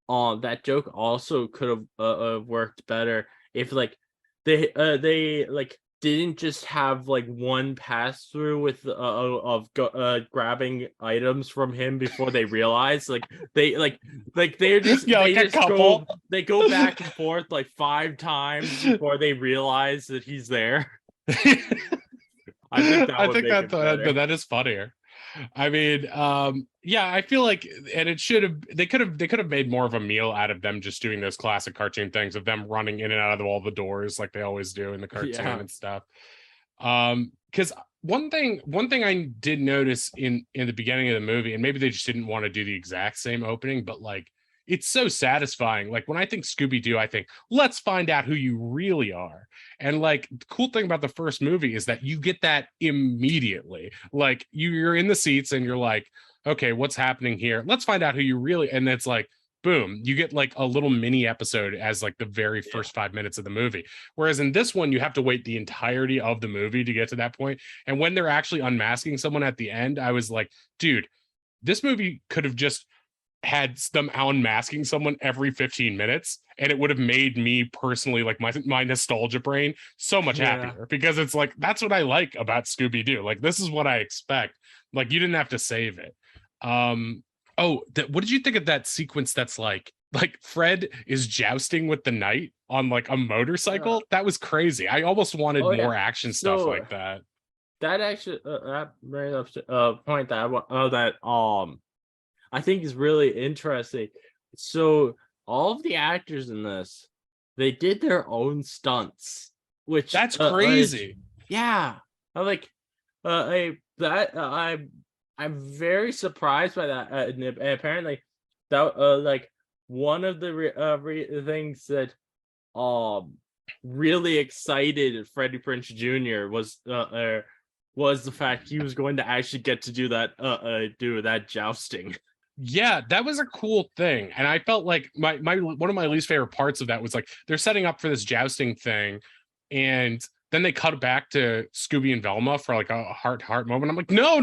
that joke also could have worked better if like they like didn't just have like one pass through with grabbing items from him before they realize they yeah, they like a just couple. go back and forth like 5 times before they realize that he's there. I think that I would think make it better. that is funnier. I mean, yeah, I feel like, and it should have, they could have made more of a meal out of them just doing those classic cartoon things of them running in and out of all the doors like they always do in the cartoon Yeah. and stuff. Because one thing I did notice in the beginning of the movie, and maybe they just didn't want to do the exact same opening, but like it's so satisfying. Like when I think Scooby-Doo, I think, let's find out who you really are. And like the cool thing about the first movie is that you get that immediately. Like you're in the seats and you're like, okay, what's happening here? Let's find out who you really, and it's like, boom, you get like a little mini episode as like the very Yeah. first 5 minutes of the movie. Whereas in this one, you have to wait the entirety of the movie to get to that point. And when they're actually unmasking someone at the end, I was like, dude, this movie could have just had them unmasking someone every 15 minutes and it would have made me personally, like my nostalgia brain, so much Yeah. happier, because it's like that's what I like about Scooby-Doo. Like this is what I expect. Like you didn't have to save it. What did you think of that sequence that's like Fred is jousting with the knight on like a motorcycle? That was crazy. I almost wanted Oh yeah. more action stuff So like that. that actually that brings up point that I want that I think is really interesting. So all of the actors in this, they did their own stunts, which That's crazy. yeah, I like I that I'm very surprised by that. And apparently, that like one of the things that um really excited Freddie Prinze Jr. Was the fact he was going to actually get to do that jousting. Yeah, that was a cool thing. And I felt like my one of my least favorite parts of that was like they're setting up for this jousting thing, and then they cut back to Scooby and Velma for like a heart moment. I'm like, no,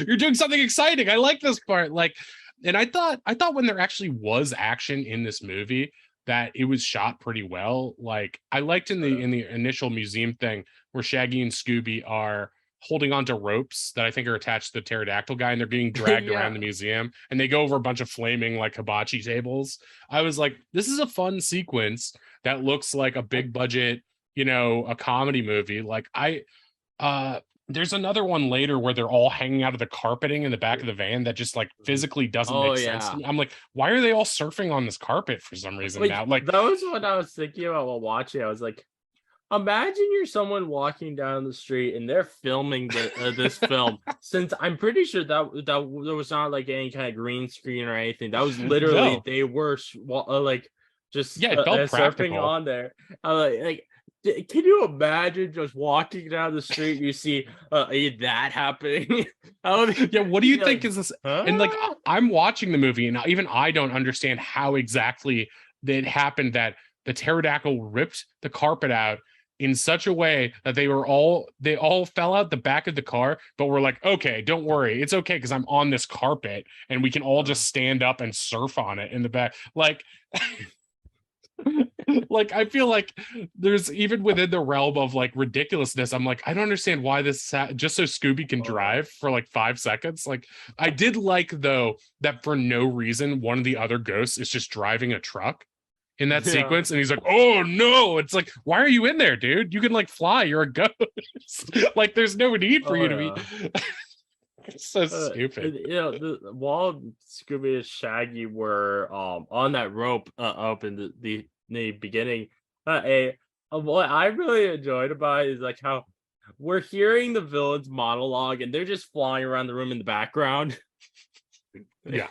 you're doing something exciting. I like this part. Like, and I thought when there actually was action in this movie, that it was shot pretty well. Like I liked in the initial museum thing where Shaggy and Scooby are holding onto ropes that I think are attached to the pterodactyl guy, and they're being dragged around the museum, and they go over a bunch of flaming like hibachi tables. I was like, this is a fun sequence that looks like a big budget, a comedy movie. Like there's another one later where they're all hanging out of the carpeting in the back of the van that just like physically doesn't make sense to me. I'm like, why are they all surfing on this carpet for some reason now? Like that was what I was thinking about while watching. I was like, imagine you're someone walking down the street and they're filming this film. Since I'm pretty sure that there was not like any kind of green screen or anything. That was literally they were like just it felt surfing practical on there. Like, can you imagine just walking down the street and you see that happening? Yeah, what do you think is this? Huh? And like I'm watching the movie and even I don't understand how exactly it happened that the pterodactyl ripped the carpet out in such a way that they all fell out the back of the car, but we're like, okay, don't worry, it's okay because I'm on this carpet and we can all just stand up and surf on it in the back. Like like I feel like there's even within the realm of like ridiculousness, I'm like, I don't understand why this just so Scooby can drive for like 5 seconds. Like I did like though that for no reason one of the other ghosts is just driving a truck in that sequence, and he's like, oh no, it's like, why are you in there, dude? You can like fly, you're a ghost. Like there's no need for you to be. It's so stupid. While Scooby and Shaggy were on that rope up in the beginning, what I really enjoyed about it is like how we're hearing the villains monologue and they're just flying around the room in the background. Yeah.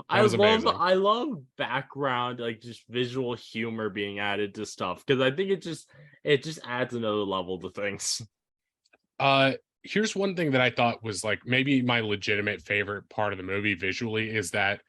I love background, like just visual humor being added to stuff because I think it just adds another level to things. Here's one thing that I thought was like maybe my legitimate favorite part of the movie visually is that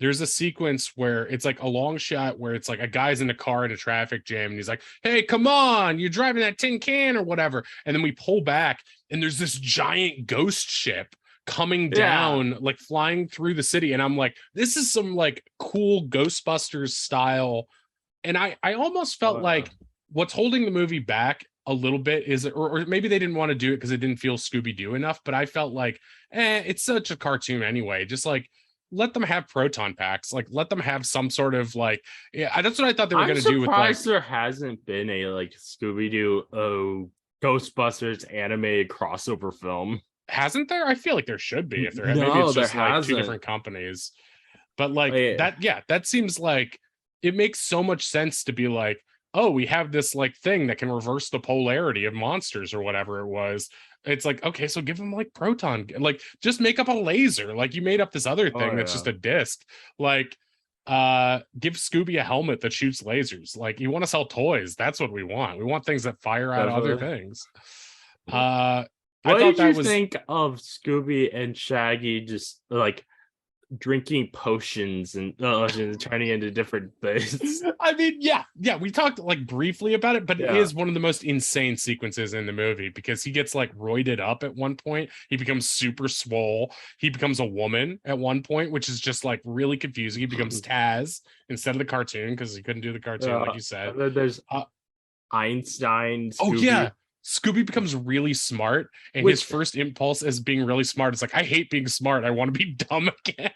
there's a sequence where it's like a long shot where it's like a guy's in a car in a traffic jam and he's like, hey, come on, you're driving that tin can or whatever. And then we pull back and there's this giant ghost ship coming down, like flying through the city. And I'm like, this is some like cool Ghostbusters style. And I almost felt like what's holding the movie back a little bit is, or maybe they didn't want to do it because it didn't feel Scooby-Doo enough, but I felt like, it's such a cartoon anyway. Just like, let them have proton packs, like let them have some sort of like, that's what I thought they were going to do with like. There hasn't been a like Scooby-Doo Ghostbusters animated crossover film. Hasn't there? I feel like there should be. If there maybe it's just like 2 different companies, but like that seems like it makes so much sense to be like, oh, we have this like thing that can reverse the polarity of monsters or whatever it was. It's like, okay, so give them like proton, like just make up a laser. Like you made up this other thing that's just a disc. Like give Scooby a helmet that shoots lasers. Like you want to sell toys, that's what we want. We want things that fire out other things. What did you think of Scooby and Shaggy just like drinking potions and turning into different things? I mean, yeah, we talked like briefly about it, but it is one of the most insane sequences in the movie because he gets like roided up at one point. He becomes super swole. He becomes a woman at one point, which is just like really confusing. He becomes Taz instead of the cartoon because he couldn't do the cartoon, like you said. There's Einstein. Scooby. Oh yeah. Scooby becomes really smart, and his first impulse is being really smart. It's like, I hate being smart. I want to be dumb again.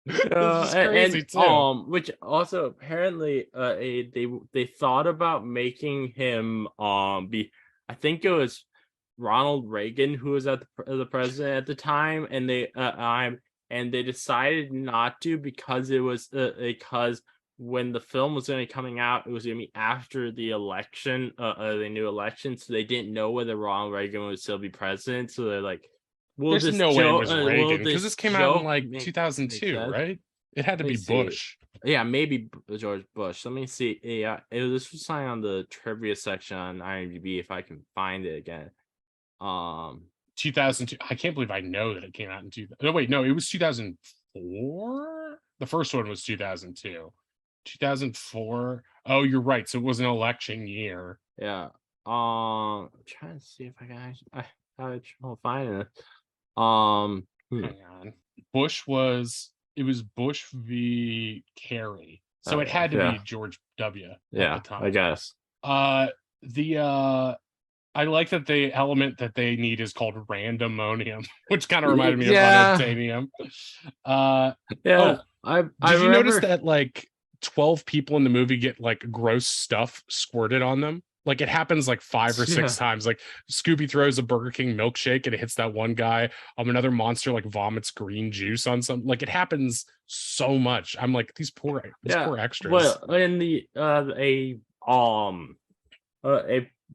Crazy too. Which also apparently they thought about making him I think it was Ronald Reagan who was at the president at the time, and they decided not to because it was because when the film was going to be coming out, it was going to be after the election, the new election, so they didn't know whether Ronald Reagan would still be president. So they're like, there's no way it was Reagan because this came out in like 2002, right? It had to Let me be see. Bush. Yeah, maybe George Bush. Let me see. Yeah, this was signed on the trivia section on IMDb if I can find it again. 2002. I can't believe I know that it came out in 2000. No, wait, no, it was 2004. The first one was 2002. 2004. Oh, you're right. So it was an election year. Yeah. I'm trying to see if I can actually I have trouble finding it. Hmm. Hang on. Bush was it was Bush v. Kerry. So it had to Yeah. be George W. at the Yeah, I time. guess. The I like that the element that they need is called randomonium, which kind of reminded me of Yeah. unobtainium. Yeah. Oh, I did you notice remember. that like 12 people in the movie get like gross stuff squirted on them? Like it happens like 5 or 6 Yeah. times. Like Scooby throws a Burger King milkshake and it hits that one guy. Another monster like vomits green juice on some. Like it happens so much. I'm like these poor Yeah. extras. Well, in the a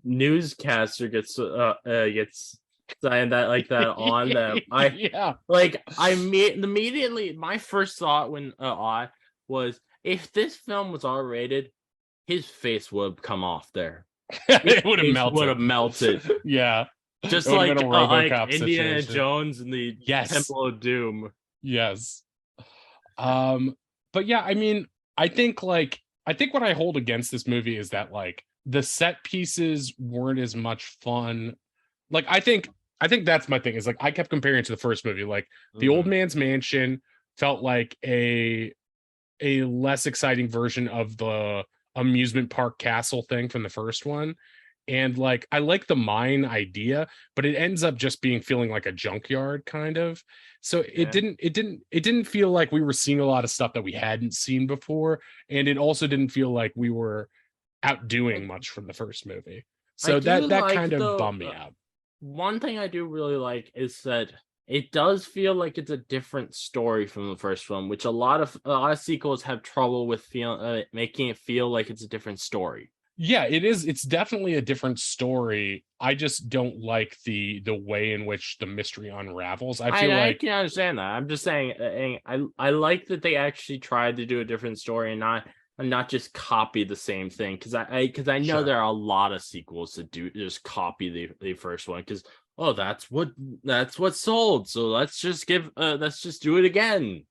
newscaster gets saying that like that on them. Yeah. Immediately my first thought when I was if this film was R-rated, his face would come off there. It would have Face would have melted. melted. Yeah. Just It would have like been a RoboCop Indiana situation. Jones in the Yes. Temple of Doom. Yes. But yeah, I mean, I think what I hold against this movie is that like the set pieces weren't as much fun. Like I think that's my thing is like I kept comparing it to the first movie. Like the old man's mansion felt like a less exciting version of the amusement park castle thing from the first one. And like I like the mine idea, but it ends up just feeling like a junkyard kind of. So it didn't feel like we were seeing a lot of stuff that we hadn't seen before, and it also didn't feel like we were outdoing much from the first movie. So that kind of bummed me out. One thing I do really like is that it does feel like it's a different story from the first film, which a lot of sequels have trouble with making it feel like it's a different story. Yeah, it is. It's definitely a different story. I just don't like the way in which the mystery unravels. I feel I like can understand that. I'm just saying, I like that they actually tried to do a different story and not just copy the same thing. Because I know Sure. there are a lot of sequels that do just copy the first one. Because that's what sold. So let's just do it again.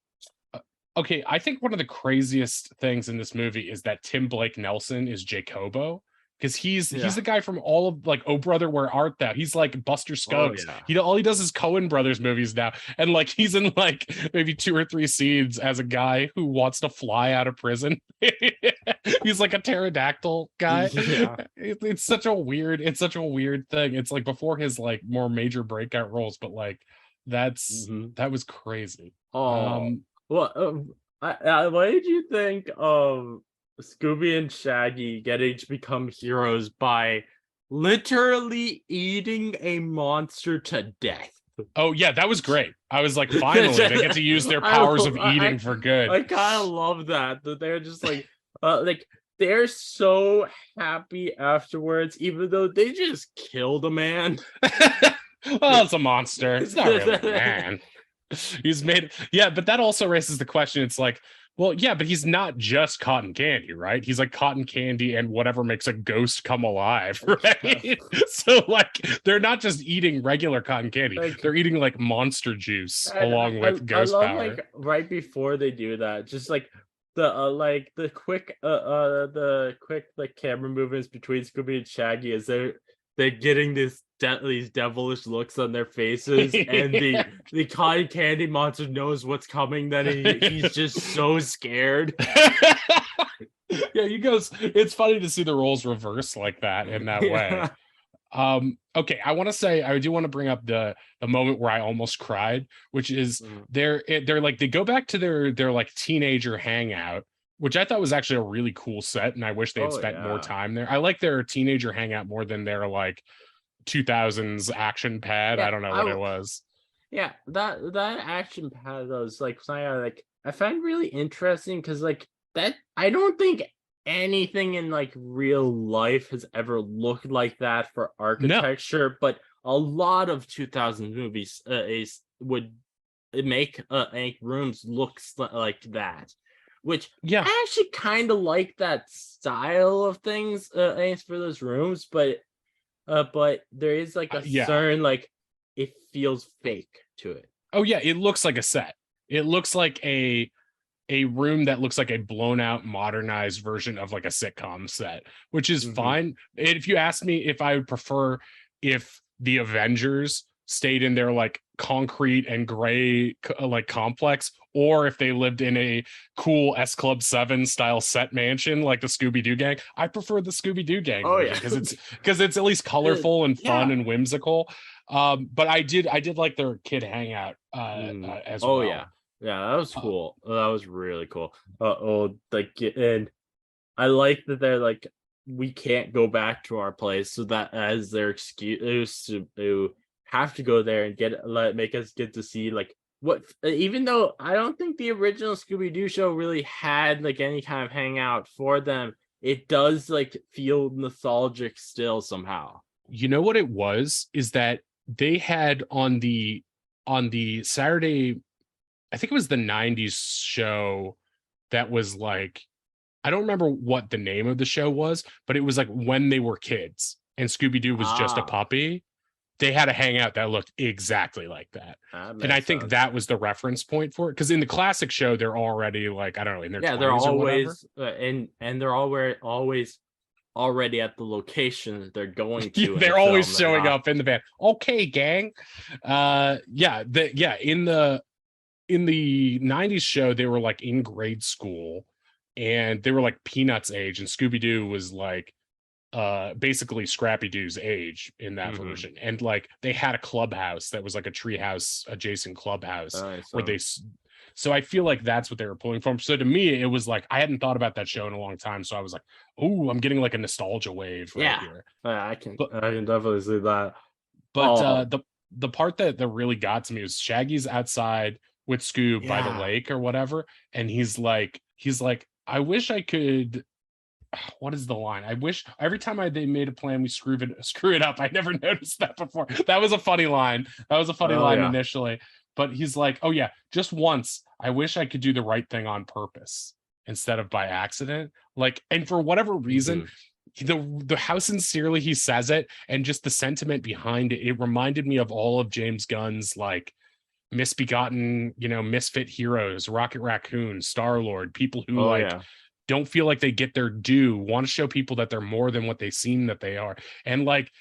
Okay, I think one of the craziest things in this movie is that Tim Blake Nelson is Jacobo, because he's the guy from all of like Oh Brother Where Art Thou. He's like Buster Scruggs. Yeah. All he does is Coen Brothers movies now, and like he's in like maybe 2 or 3 scenes as a guy who wants to fly out of prison. He's like a pterodactyl guy. Yeah. It's such a weird thing. It's like before his like more major breakout roles, but like that was crazy. What did you think of Scooby and Shaggy getting to become heroes by literally eating a monster to death? Oh yeah, that was great. I was like, finally, they get to use their powers of eating for good. I kind of love that they're just like they're so happy afterwards, even though they just killed a man. Well, it's a monster. It's not really a man. He's made, yeah, but that also raises the question. It's like, well, yeah, but he's not just cotton candy, right? He's like cotton candy and whatever makes a ghost come alive, right? So like they're not just eating regular cotton candy, they're eating like monster juice along with ghost power. Like right before they do that, just like the quick like camera movements between Scooby and Shaggy as they're getting these devilish looks on their faces, and the cotton candy monster knows what's coming. Then he's just so scared. Yeah, he goes. It's funny to see the roles reverse like that in that way. Okay, I do want to bring up the moment where I almost cried, which is they're like they go back to their like teenager hangout, which I thought was actually a really cool set, and I wish they had spent more time there. I like their teenager hangout more than their like 2000s action pad. I don't know what it was. Yeah, that action pad was like something I find really interesting, because like that I don't think anything in like real life has ever looked like that for architecture, but a lot of 2000 movies would make rooms like that, which Yeah, I actually kind of like that style of things for those rooms, but there is like a yeah. certain like it feels fake to it. Oh yeah, it looks like a set. It looks like a room that looks like a blown out modernized version of like a sitcom set, which is Hmm. fine. If you ask me if I would prefer if the Avengers stayed in their like concrete and gray like complex, or if they lived in a cool S Club 7 style set mansion like the Scooby-Doo gang, I prefer the Scooby-Doo gang Oh version yeah, because it's at least colorful and fun yeah. and whimsical. But I did like their kid hangout as Oh well. yeah, yeah. That was Uh, cool. That was really cool. And I like that they're like, we can't go back to our place, so that as their excuse to have to go there and make us get to see like what. Even though I don't think the original Scooby Doo show really had like any kind of hangout for them, it does like feel nostalgic still somehow. you know what it was is that they had on the Saturday, I think it was the 90s show that was like, I don't remember what the name of the show was, but it was like when they were kids and Scooby-Doo was just a Ah, puppy. They had a hangout that looked exactly like that. that And I makes think sense. that was the reference point for it. Because in the classic show, they're already like, I don't know, in their Yeah, they're 20s or whatever. always and they're always already at the location that they're going to in the They're always film. They're showing not. up in the van. Okay, gang. Yeah, in the 90s show, they were like in grade school and they were like Peanuts age, and Scooby-Doo was like basically Scrappy Doo's age in that Mhm. version. And like they had a clubhouse that was like a treehouse adjacent clubhouse That makes where sense. so I feel like that's what they were pulling from. So to me, it was like I hadn't thought about that show in a long time. So I was like, oh, I'm getting like a nostalgia wave right Yeah, here. I can But I can definitely see that. but Oh, the part that really got to me was Shaggy's outside with Scoob by the yeah. lake or whatever, and he's like, I wish I could. What is the line? I wish every time they made a plan, we screw it up. I never noticed that before. That was a funny line. That was a funny Oh, line yeah. initially, but he's like, oh yeah, just once. I wish I could do the right thing on purpose instead of by accident. Like, and for whatever reason, Mhm. how sincerely he says it, and just the sentiment behind it, it reminded me of all of James Gunn's like misbegotten, misfit heroes, Rocket Raccoon, Star Lord, people who Oh, like yeah. don't feel like they get their due, want to show people that they're more than what they seem that they are. And like,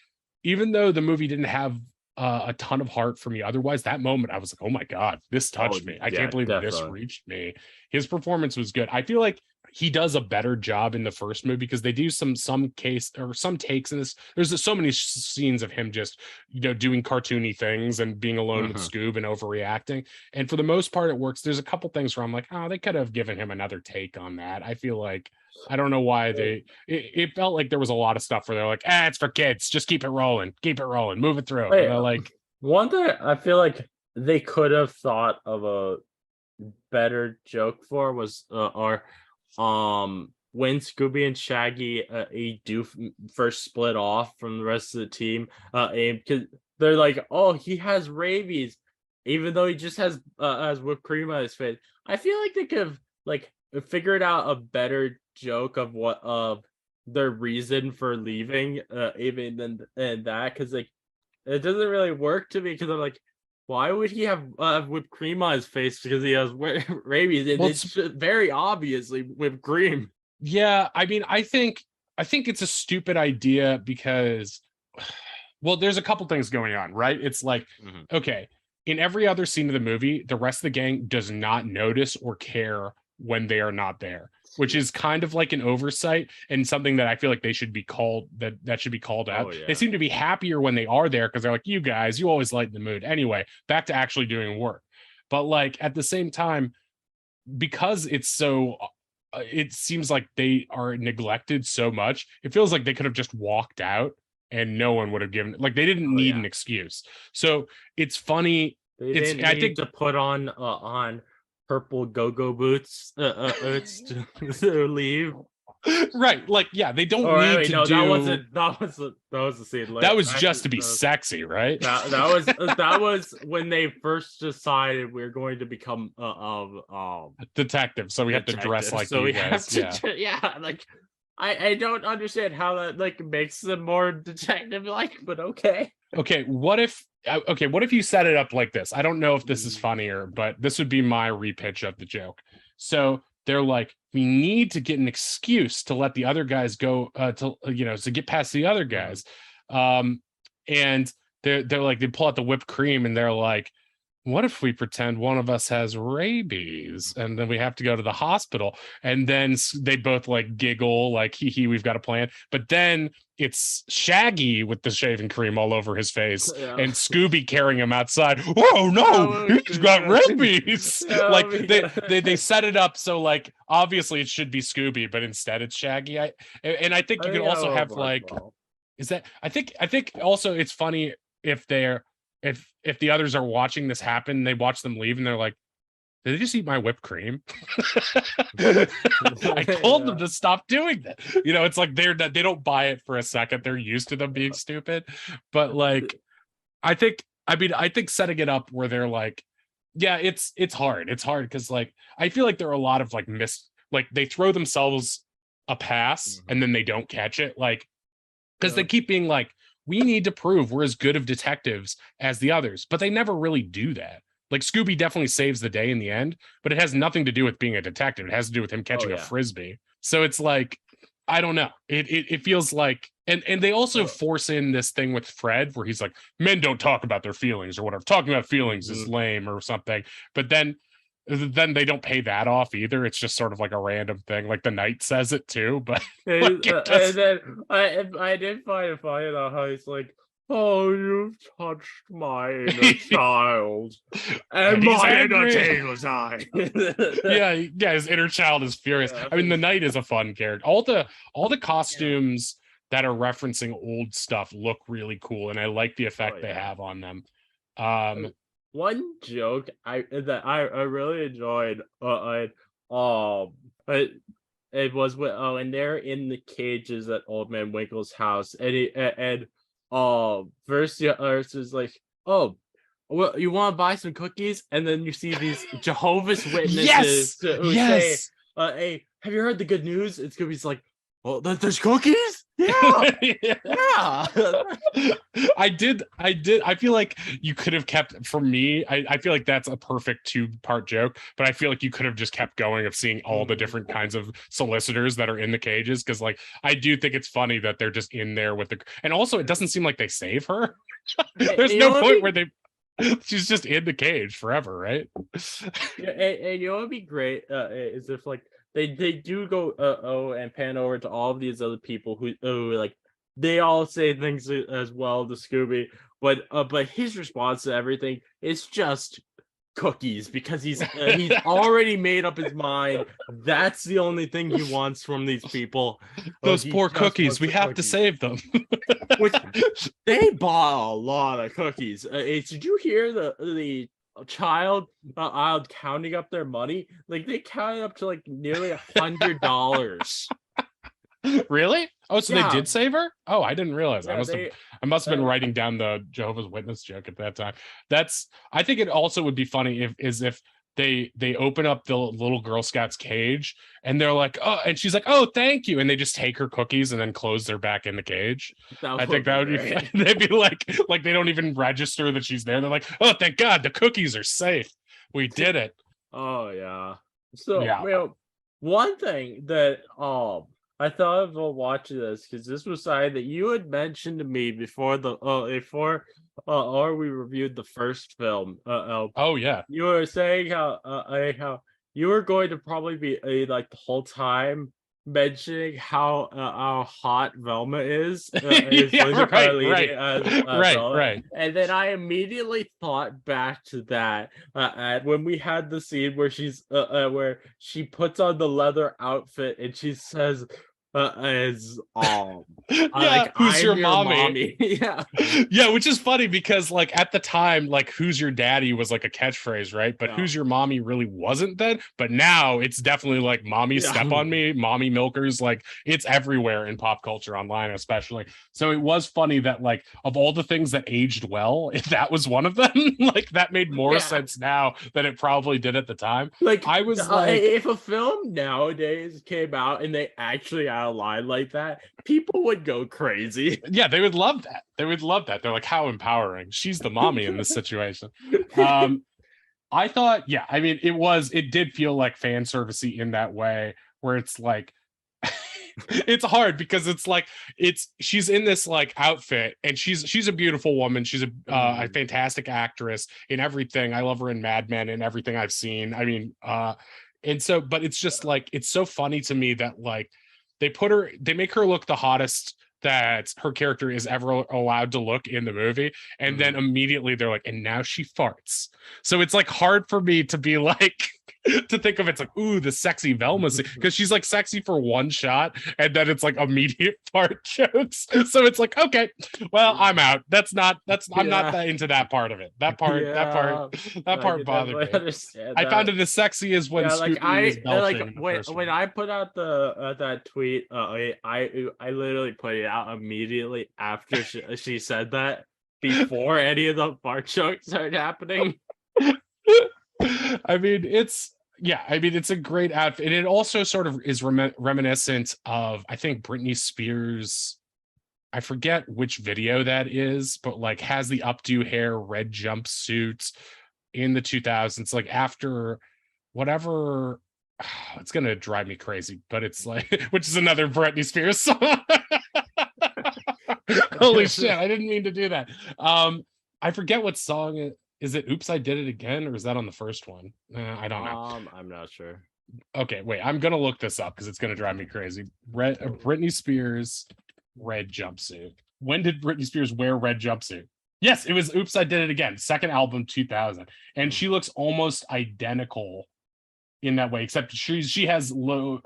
even though the movie didn't have a ton of heart for me, otherwise, that moment I was like, oh my God, this Oh, touched me. I can't yeah, believe this definitely. reached me. His performance was good. I feel like he does a better job in the first movie because they do some case or some takes in this. There's just so many scenes of him just doing cartoony things and being alone with Mhm. Scoob and overreacting. And for the most part, it works. There's a couple things where I'm like, oh, they could have given him another take on that. I feel like I don't know why it felt like there was a lot of stuff where they're like, it's for kids. Just keep it rolling, move it through. And Wait, they're like, one thing I feel like they could have thought of a better joke for was or when Scooby and Shaggy first split off from the rest of the team, and because they're like, oh, he has rabies, even though he just has whipped cream on his face. I feel like they could have like figured out a better joke of what of their reason for leaving, even than that, because like it doesn't really work to me because I'm like, why would he have whipped cream on his face because he has rabies? And well, it's very obviously whipped cream. yeah, I mean, I think it's a stupid idea because, well, there's a couple things going on, right? It's like, Mhm. okay, in every other scene of the movie, the rest of the gang does not notice or care when they are not there, which is kind of like an oversight and something that I feel like they should be called that should be called Oh out. They yeah. seem to be happier when they are there because they're like, you guys, you always lighten the mood. Anyway, back to actually doing work. But like at the same time, because it's so it seems like they are neglected so much. It feels like they could have just walked out and no one would have given, like, they didn't Oh need yeah. an excuse. So it's funny. They It's didn't I need think to put on purple go-go boots to, to leave. Right, like, yeah, they don't Or need wait, to no, do that was the scene. that Like, was just actually, to be sexy, right? that was when they first decided we're going to become Detective, so we have to dress detectives. like So you we have guys. Yeah. to, yeah, like I don't understand how that like makes them more detective like, but okay. Okay, what if you set it up like this? I don't know if this is funnier, but this would be my repitch of the joke. So they're like, we need to get an excuse to let the other guys go, to get past the other guys. And they're like, they pull out the whipped cream and they're like, what if we pretend one of us has rabies and then we have to go to the hospital? And then they both like giggle, like, hee hee, we've got a plan. But then it's Shaggy with the shaving cream all over his face and Scooby carrying him outside. Oh no, he's got rabies. Like they set it up so like obviously it should be Scooby, but instead it's Shaggy. I think you could also have like, is that I think also it's funny if they're if the others are watching this happen, they watch them leave and they're like, did they just eat my whipped cream? I told them to stop doing that. It's like they don't buy it for a second. They're used to them being stupid. But like, I think setting it up where they're like, yeah, it's hard. It's hard because like I feel like there are a lot of like like they throw themselves a pass and then they don't catch it. Like, because they keep being like, we need to prove we're as good of detectives as the others, but they never really do that. Like Scooby definitely saves the day in the end, but it has nothing to do with being a detective. It has to do with him catching a frisbee. So it's like, I don't know. It feels like, and they also force in this thing with Fred where he's like, men don't talk about their feelings or whatever. Talking about feelings is lame or something. But then they don't pay that off either. It's just sort of like a random thing. Like the Knight says it too, but like and then I did find it funny though how he's like, oh, you've touched my inner child, and my inner child was I. yeah, his inner child is furious. I mean, the Knight is a fun character. All the costumes that are referencing old stuff look really cool, and I like the effect they have on them. One joke I really enjoyed, it was when they're in the cages at Old Man Winkle's house, and Versus is like, oh, well, you want to buy some cookies, and then you see these Jehovah's Witnesses who say, hey, have you heard the good news? It's gonna be like, well, there's cookies? Yeah. Yeah. I feel like you could have kept, for me, I feel like that's a perfect 2-part joke, but I feel like you could have just kept going of seeing all the different kinds of solicitors that are in the cages. Cause like, I do think it's funny that they're just in there with and also it doesn't seem like they save her. There's no point where she's just in the cage forever, right? And you know what would be great is if like they do go and pan over to all of these other people who like they all say things as well to Scooby, but his response to everything is just cookies because he's already made up his mind. That's the only thing he wants from these people. Those poor cookies, we have to save them. Which they bought a lot of cookies. Did you hear the child out counting up their money? Like they counted up to like nearly $100. Really? Oh, so they did save her? Oh, I didn't realize. Yeah, I must have been writing down the Jehovah's Witness joke at that time. I think it also would be funny if they open up the little Girl Scout's cage and they're like, oh, and she's like, oh, thank you, and they just take her cookies and then close their back in the cage. I think that would be fun. They'd be like they don't even register that she's there. They're like, oh, thank God, the cookies are safe. We did it. Oh yeah. So one thing that I thought of while watching this, because this was something that you had mentioned to me before or we reviewed the first film. Oh yeah. You were saying how you were going to probably be like the whole time mentioning how hot Velma is. Right. And then I immediately thought back to that when we had the scene where she's where she puts on the leather outfit and she says, is Yeah, like who's I'm your your mommy? mommy. Yeah. Yeah, which is funny because like at the time, like who's your daddy was like a catchphrase, right? But Yeah. who's your mommy really wasn't then. But now it's definitely like mommy step Yeah. on me, mommy milkers, like it's everywhere in pop culture online, especially. So it was funny that like of all the things that aged well, if that was one of them, like that made more Yeah. sense now than it probably did at the time. Like, I was like, if a film nowadays came out and they actually had a line like that, people would go crazy. yeah, they would love that. They would love that. They're like, how empowering. She's the mommy in this situation. Um, I thought, yeah, I mean, it did feel like fan servicey in that way, where it's like, it's hard because it's like she's in this like outfit and she's a beautiful woman. She's a Mhm. fantastic actress in everything. I love her in Mad Men and everything I've seen. I mean, and so, but it's just like it's so funny to me that like they make her look the hottest that her character is ever allowed to look in the movie, and then Mhm. immediately they're like, and now she farts. So it's like hard for me to be like to think of it's like, ooh, the sexy Velma, because she's like sexy for one shot, and then it's like immediate fart jokes. So it's like, okay, well, I'm out. I'm not Yeah. that into that part of it. Yeah. That I part can bothered definitely me. understand I found that. it as sexy as when Yeah, like Scooby was like belching in the when first one. I put out the that tweet, I literally put it out immediately after she said that, before any of the fart jokes started happening. I mean, it's yeah. I mean, it's a great outfit, and it also sort of is reminiscent of I think Britney Spears. I forget which video that is, but like has the updo hair, red jumpsuit in the 2000s, like after whatever. It's gonna drive me crazy, but it's like, which is another Britney Spears song. Holy shit! I didn't mean to do that. I forget what song is it. Oops, I did it again, or is that on the first one? I don't know. I'm not sure. Okay, wait, I'm gonna look this up because it's gonna drive me crazy. Britney Spears red jumpsuit. When did Britney Spears wear red jumpsuit? Yes, it was Oops, I Did It Again, second album 2000. And she looks almost identical in that way, except she has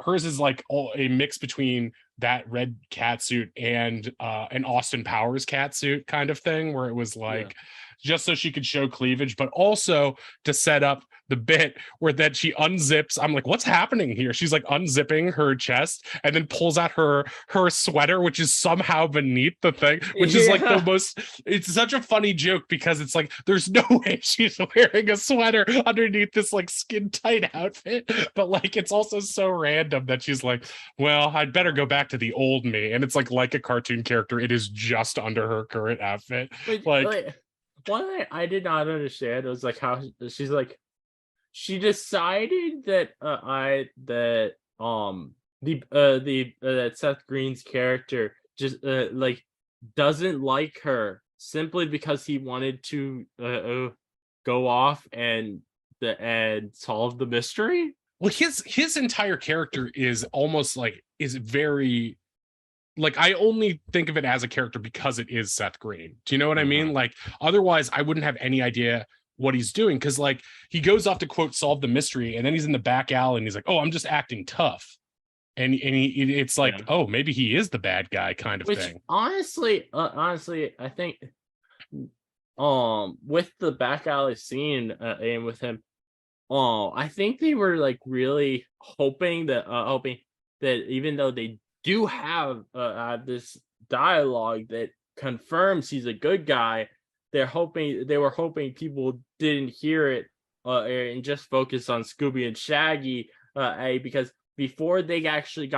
hers is like a mix between that red catsuit and an Austin Powers catsuit kind of thing, where it was Yeah. like just so she could show cleavage, but also to set up the bit where that she unzips. I'm like, what's happening here? She's like unzipping her chest and then pulls out her sweater, which is somehow beneath the thing, which is like the Yeah. most. It's such a funny joke because it's like there's no way she's wearing a sweater underneath this like skin tight outfit, but like it's also so random that she's like, well, I'd better go back to the old me, and it's like a cartoon character. It is just under her current outfit, like. Wait. One thing I did not understand was like how she's like she decided that that Seth Green's character just like doesn't like her simply because he wanted to go off and solve the mystery. Well, his entire character is almost like is very like I only think of it as a character because it is Seth Green. Do you know what I Uh-huh. mean? Like otherwise I wouldn't have any idea what he's doing, because like he goes off to quote solve the mystery and then he's in the back alley and he's like, oh, I'm just acting tough. And it's like, Yeah. oh, maybe he is the bad guy kind of Which thing. honestly, I think with the back alley scene and with him, I think they were like really hoping that even though they do have this dialogue that confirms he's a good guy, they were hoping people didn't hear it and just focus on Scooby and Shaggy, because before they actually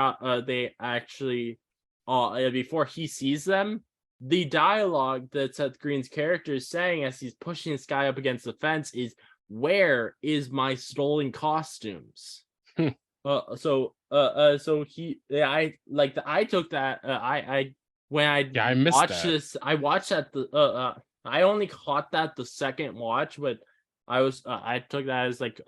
before he sees them, the dialogue that Seth Green's character is saying as he's pushing this guy up against the fence is, where is my stolen costumes? Hmm. So he, yeah, I took that, I when I Yeah, I missed watched that. this, I watched that I only caught that the second watch, but I took that as like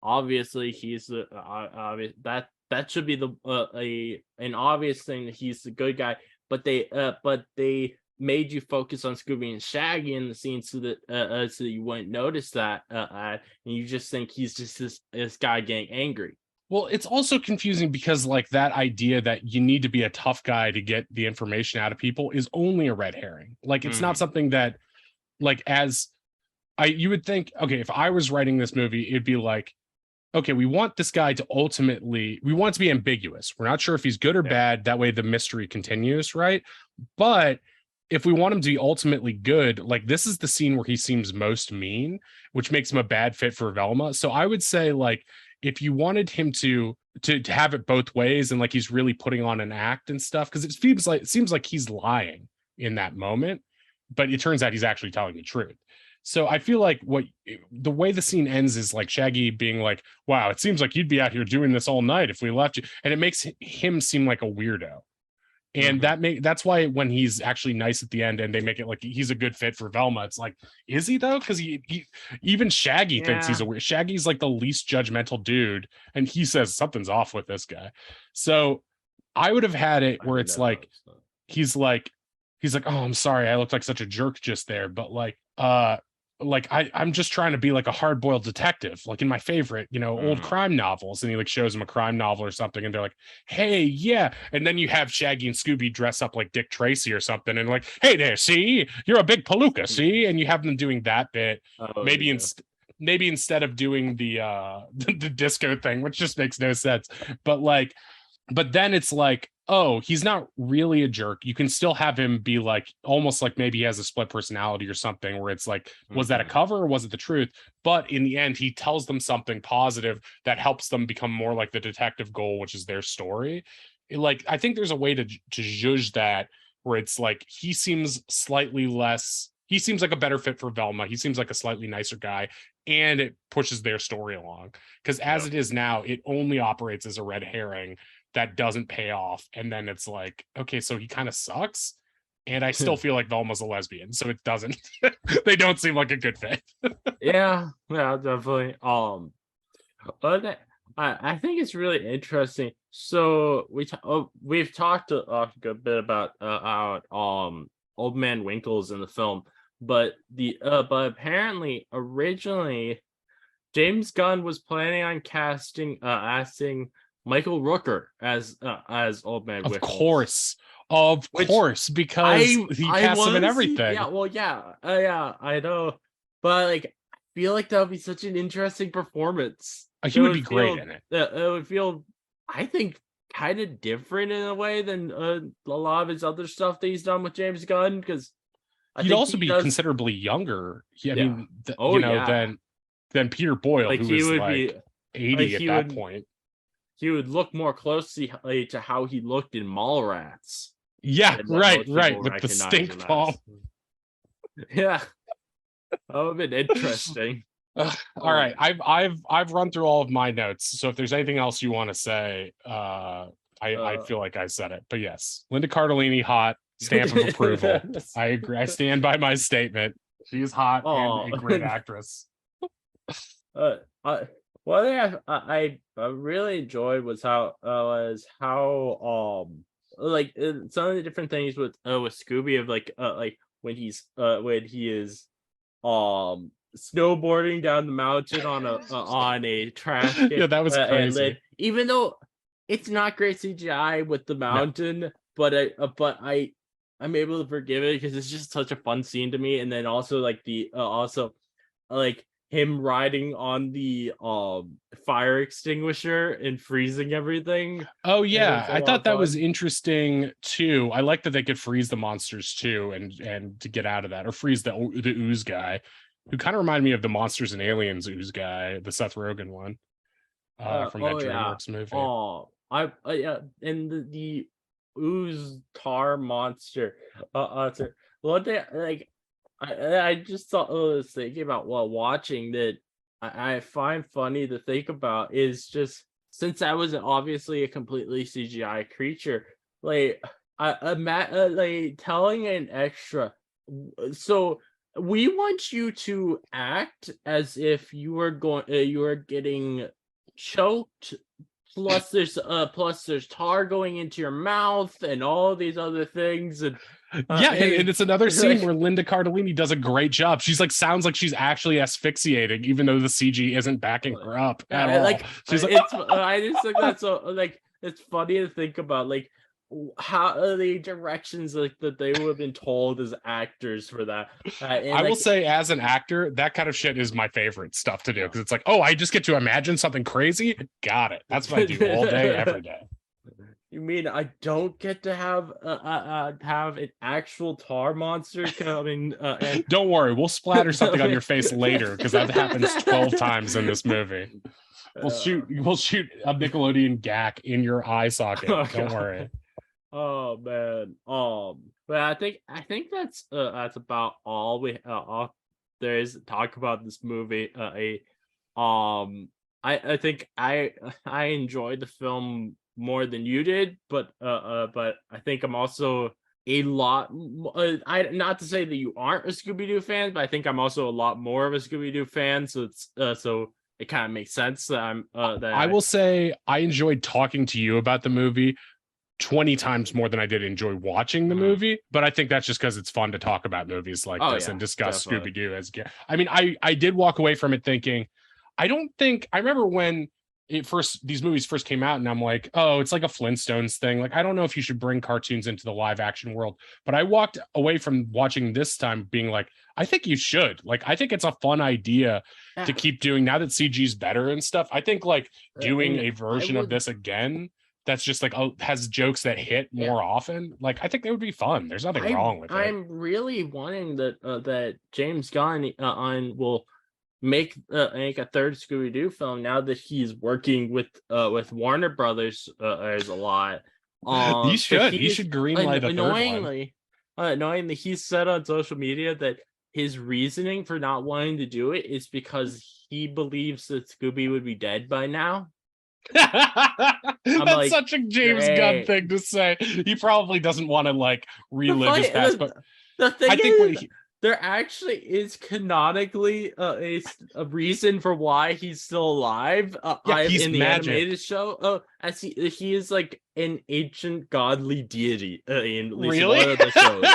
obviously he's the obvious that should be the an obvious thing that he's the good guy, but they made you focus on Scooby and Shaggy in the scene so that you wouldn't notice that and you just think he's just this guy getting angry. Well, it's also confusing because like that idea that you need to be a tough guy to get the information out of people is only a red herring. Like it's not Mhm. something that like as I you would think, okay, if I was writing this movie, it'd be like, okay, we want this guy to ultimately, we want it to be ambiguous. We're not sure if he's good or Yeah. bad. That way the mystery continues, right? But if we want him to be ultimately good, like this is the scene where he seems most mean, which makes him a bad fit for Velma. So I would say like if you wanted him to have it both ways and like he's really putting on an act and stuff, because it seems like he's lying in that moment, but it turns out he's actually telling the truth. So I feel like what the way the scene ends is like Shaggy being like, "Wow, it seems like you'd be out here doing this all night if we left you," and it makes him seem like a weirdo. And Mhm. that's why when he's actually nice at the end and they make it like he's a good fit for Velma, it's like, is he though? Because he even Shaggy thinks he's Yeah. a weird. Shaggy's like the least judgmental dude, and he says something's off with this guy. So I would have had it I where didn't it's know that like was the. he's like oh, I'm sorry, I looked like such a jerk just there, but like I'm just trying to be like a hard-boiled detective, like in my favorite, old Mhm. crime novels. And he like shows him a crime novel or something, and they're like, hey, yeah. And then you have Shaggy and Scooby dress up like Dick Tracy or something, and like, hey there, see, you're a big palooka, see, and you have them doing that bit. Oh Maybe yeah. maybe instead of doing the the disco thing, which just makes no sense. But like but then it's like, oh, he's not really a jerk. You can still have him be like almost like maybe he has a split personality or something where it's like, was that a Mhm. cover or was it the truth? But in the end, he tells them something positive that helps them become more like the detective goal, which is their story. Like, I think there's a way to judge that where it's like he seems slightly less. He seems like a better fit for Velma. He seems like a slightly nicer guy, and it pushes their story along. Because as Yep. it is now, it only operates as a red herring that doesn't pay off. And then it's like, okay, so he kind of sucks. And I still feel like Velma's a lesbian, so it doesn't. They don't seem like a good fit. Yeah. Yeah. Definitely. But I think it's really interesting. So we've talked a good bit about Old Man Winkles in the film, but apparently originally James Gunn was planning on asking Michael Rooker as Old Man Of Winkles, course. which Because he I casts him in want to see. everything. Yeah, well, yeah, I know, but like, I feel like that would be such an interesting performance. He would be great in it. It would feel, I think, kind of different in a way than a lot of his other stuff that he's done with James Gunn, because I He'd think also he be does. considerably younger. I Yeah. mean, Oh yeah. than Peter Boyle, Like who he is would be. like Like 80 at that point. he would look more closely to how he looked in Mallrats Yeah, than what right, most right. people With the recognize stink him bomb. as. Yeah, that would have been interesting. All right, Um, I've run through all of my notes. So if there's anything else you want to say, I uh, feel like I said it. But yes, Linda Cardellini, hot stamp of approval. I agree. I stand by my statement. She's hot and oh, a great actress. uh, I, one thing I really enjoyed was how like some of the different things with Scooby of like when he is snowboarding down the mountain on a trash can, Yeah, that was and then crazy. even though it's not great CGI with the No, mountain, but I'm able to forgive it because it's just such a fun scene to me. And then also like the also like him riding on the fire extinguisher and freezing everything. oh It was yeah, a I lot of thought that was fun. interesting too. I like that they could freeze the monsters too, and to get out of that, or freeze the ooze guy, who kind of reminded me of the Monsters and Aliens ooze guy, the Seth Rogen one, from that Oh yeah. DreamWorks movie. Oh, yeah, and the ooze tar monster. Sir, one day, like I just thought, was thinking about while watching that I find funny to think about is just since that was obviously a completely CGI creature, like like telling an extra. So we want you to act as if you were getting choked plus there's tar going into your mouth and all these other things, and and it's another scene like, where Linda Cardellini does a great job. She's like, sounds like she's actually asphyxiating, even though the CG isn't backing her up at all. like She's like, it's I just think that's so like it's funny to think about, like how the directions like that they would have been told as actors for that. And I will like, say, as an actor, that kind of shit is my favorite stuff to do, because it's like, oh, I just get to imagine something crazy. Got it. That's what I do all day, every day. You mean I don't get to have an actual tar monster coming? And Don't worry, we'll splatter something on your face later, because that happens 12 times in this movie. We'll shoot a Nickelodeon gack in your eye socket. Oh, Don't God. worry. Oh man. But I think that's about all there is to talk about this movie. I think I enjoyed the film more than you did, but I think I'm also a lot. I not to say that you aren't a Scooby-Doo fan, but I think I'm also a lot more of a Scooby-Doo fan. So it's so it kind of makes sense that I will say I enjoyed talking to you about the movie 20 times more than I did enjoy watching the movie, but I think that's just because it's fun to talk about movies like this and discuss Scooby-Doo as. I mean, I did walk away from it thinking, I remember when these movies first came out, and I'm like, oh, it's like a Flintstones thing. Like, I don't know if you should bring cartoons into the live action world. But I walked away from watching this time being like, I think you should. Like, I think it's a fun idea to keep doing now that CG's better and stuff. I think like doing a version of this again that's just like has jokes that hit more often. Like, I think that would be fun. There's nothing wrong with it. I'm really wanting that James Gunn will make a third Scooby-Doo film now that he's working with Warner Brothers as a lot. He should greenlight a third one. Annoyingly, he said on social media that his reasoning for not wanting to do it is because he believes that Scooby would be dead by now. That's such a James Gunn thing to say. He probably doesn't want to like relive his past, but the thing is, there actually is canonically a reason for why he's still alive. He's in the magic. Animated show. As he is like an ancient godly deity in at least one of the shows.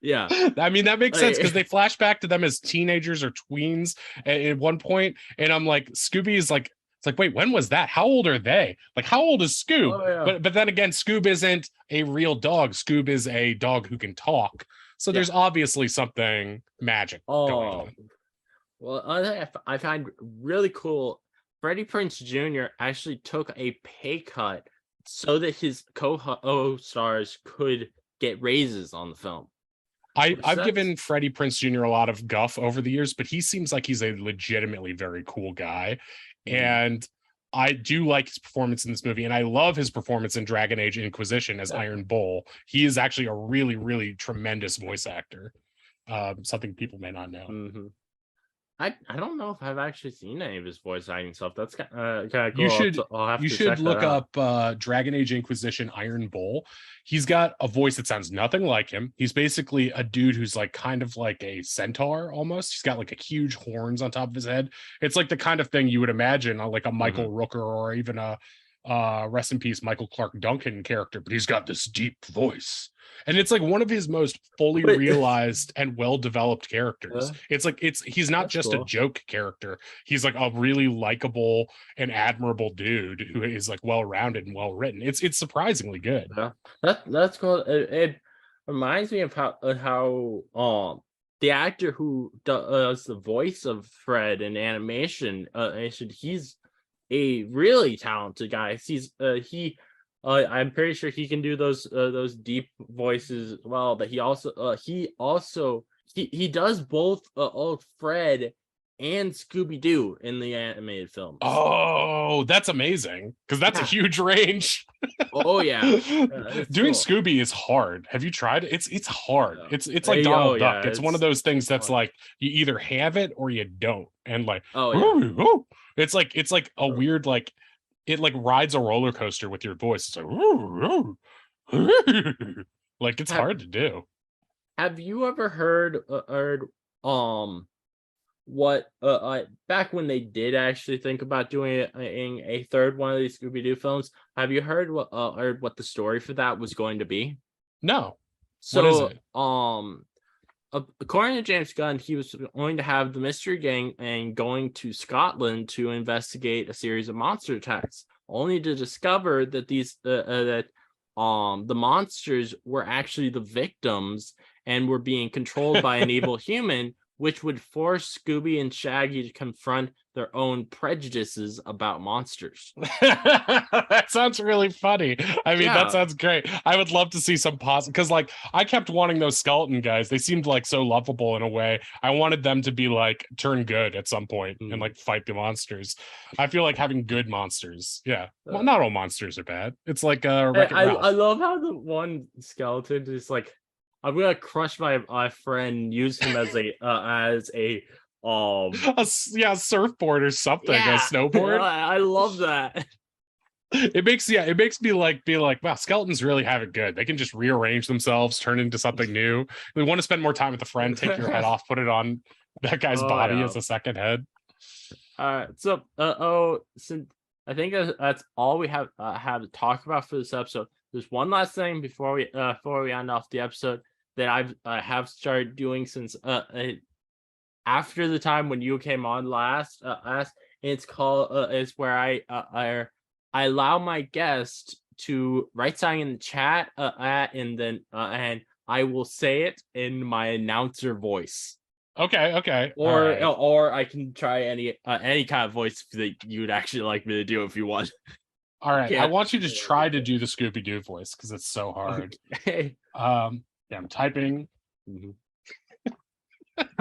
Yeah, I mean that makes sense because they flash back to them as teenagers or tweens at one point, and I'm like, Scooby is like. It's like, wait, when was that? How old are they? Like, how old is Scoob? Oh, yeah. But then again, Scoob isn't a real dog. Scoob is a dog who can talk. So there's obviously something magic going on. Well, I find really cool. Freddie Prinze Jr. actually took a pay cut so that his co-stars could get raises on the film. I've given Freddie Prinze Jr. a lot of guff over the years, but he seems like he's a legitimately very cool guy. And I do like his performance in this movie, and I love his performance in Dragon Age Inquisition as Iron Bull. He is actually a really, really tremendous voice actor. Something people may not know. I don't know if I've actually seen any of his voice acting stuff. That's kind of cool. You should look up Dragon Age Inquisition Iron Bull. He's got a voice that sounds nothing like him. He's basically a dude who's like kind of like a centaur almost. He's got like a huge horns on top of his head. It's like the kind of thing you would imagine on like a Michael Rooker or even a rest in peace Michael Clark Duncan character, but he's got this deep voice. And it's like one of his most fully realized and well-developed characters. It's like he's not just a joke character. He's like a really likable and admirable dude who is like well-rounded and well-written. It's surprisingly good. Yeah, that's cool. It reminds me of how the actor who does the voice of Fred in animation, he's a really talented guy. I'm pretty sure he can do those deep voices as well. But he does both Fred and Scooby-Doo in the animated films. Oh, that's amazing because that's a huge range. Oh yeah, doing cool. Scooby is hard. Have you tried it? It's hard. Yeah. It's like Donald Duck. It's one of those things that's like you either have it or you don't. And like it's like a weird like. It like rides a roller coaster with your voice. It's like, like it's hard to do. Have you ever heard what back when they did actually think about doing a third one of these Scooby-Doo films, have you heard what the story for that was going to be? No. What is So, it? according to James Gunn, he was going to have the mystery gang and going to Scotland to investigate a series of monster attacks, only to discover that the monsters were actually the victims and were being controlled by an evil human, which would force Scooby and Shaggy to confront their own prejudices about monsters. That sounds really funny. I mean, that Yeah. sounds great. I would love to see some positive, because like I kept wanting those skeleton guys. They seemed like so lovable in a way. I wanted them to be like turn good at some point and like fight the monsters. I feel like having good monsters. Yeah. Well, not all monsters are bad. It's like Wreck-It Ralph. I love how the one skeleton is like, I'm gonna crush my friend, use him as a Yeah, surfboard or something, a snowboard. I love that. It makes me like be like, wow, skeletons really have it good. They can just rearrange themselves, turn into something new. We want to spend more time with a friend, take your head off, put it on that guy's body as a second head. So since I think that's all we have to talk about for this episode. There's one last thing before we end off the episode that I have started doing since after the time when you came on last. It's called it's where I allow my guest to write something in the chat and then and I will say it in my announcer voice. Okay. Or I can try any kind of voice that you would actually like me to do if you want. All right, I want you to try to do the Scooby-Doo voice because it's so hard. Okay. Yeah, I'm typing.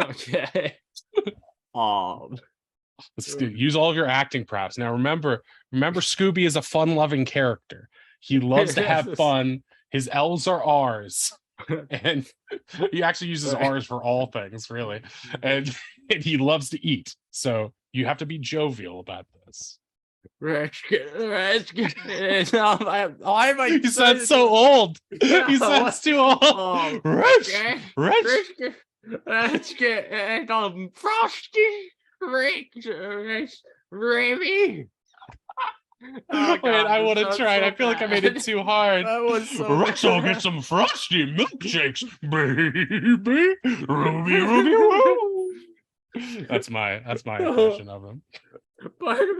Okay. Use all of your acting props. Now remember, Scooby is a fun-loving character. He loves to have fun. His L's are R's. And he actually uses R's for all things, really. And he loves to eat. So you have to be jovial about this. Why am I? He sounds so old. Yeah, he sounds too old. Rich. Frosty, Remy. Wait, I want to try it. I feel like I made it too hard. That was so Let's all get some frosty milkshakes, baby. Ruby, woo. That's my impression of him. Part of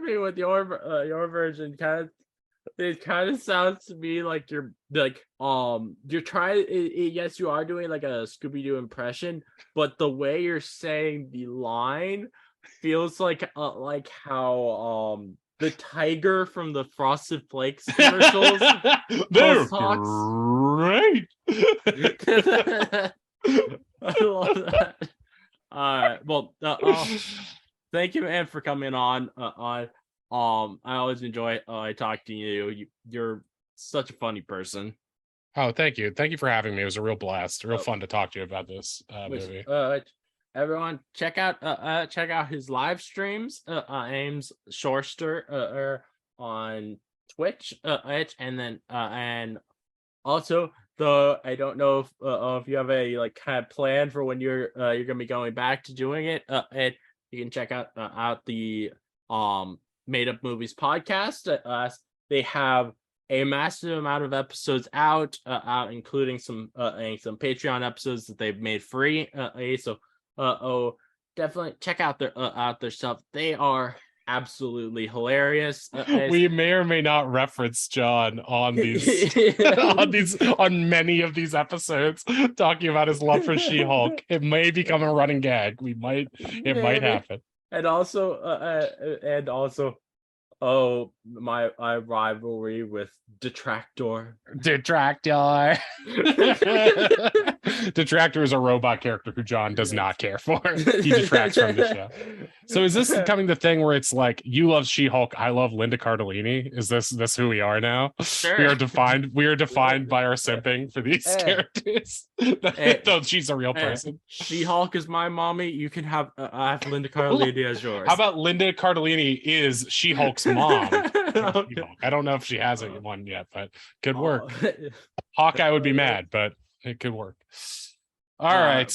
me with your version kind of sounds to me like you're trying. Yes, you are doing like a Scooby-Doo impression, but the way you're saying the line feels like how the tiger from the Frosted Flakes commercials. They're great. I love that. Well, thank you, man, for coming on. I always enjoy talking to you. You're such a funny person. Oh, thank you for having me. It was a real blast, real fun to talk to you about this movie. Everyone, check out his live streams. Ames Shorester on Twitch, and then and also I don't know if you have a like kind of plan for when you're gonna be going back to doing it. And you can check out the Made Up Movies podcast. They have a massive amount of episodes out, including some Patreon episodes that they've made free. So definitely check out their stuff. They are absolutely hilarious. We may or may not reference John on these on many of these episodes, talking about his love for She-Hulk. It may become a running gag. It might happen. And also my rivalry with Detractor. Detractor is a robot character who John does not care for. He detracts from the show. So is this becoming the thing where it's like you love She-Hulk, I love Linda Cardellini? Is this who we are now? Sure. We are defined by our simping for these characters. Though she's a real person. She-Hulk is my mommy. You can have Linda Cardellini as yours. How about Linda Cardellini is She-Hulk's mom? I don't know if she has one yet, but could work. Hawkeye would be mad, but it could work. All right.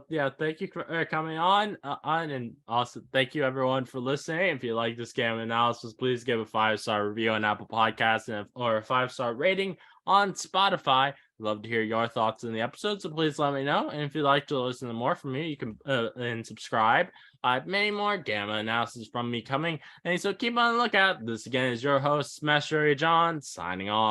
Yeah, thank you for coming on, and also thank you everyone for listening. If you like this game analysis, please give a 5-star review on Apple Podcasts or a 5-star rating on Spotify. Love to hear your thoughts in the episode, so please let me know. And if you'd like to listen to more from me, you can and subscribe. I have many more Gamma analysis from me coming, and so keep on the lookout. This again is your host, Master John, signing off.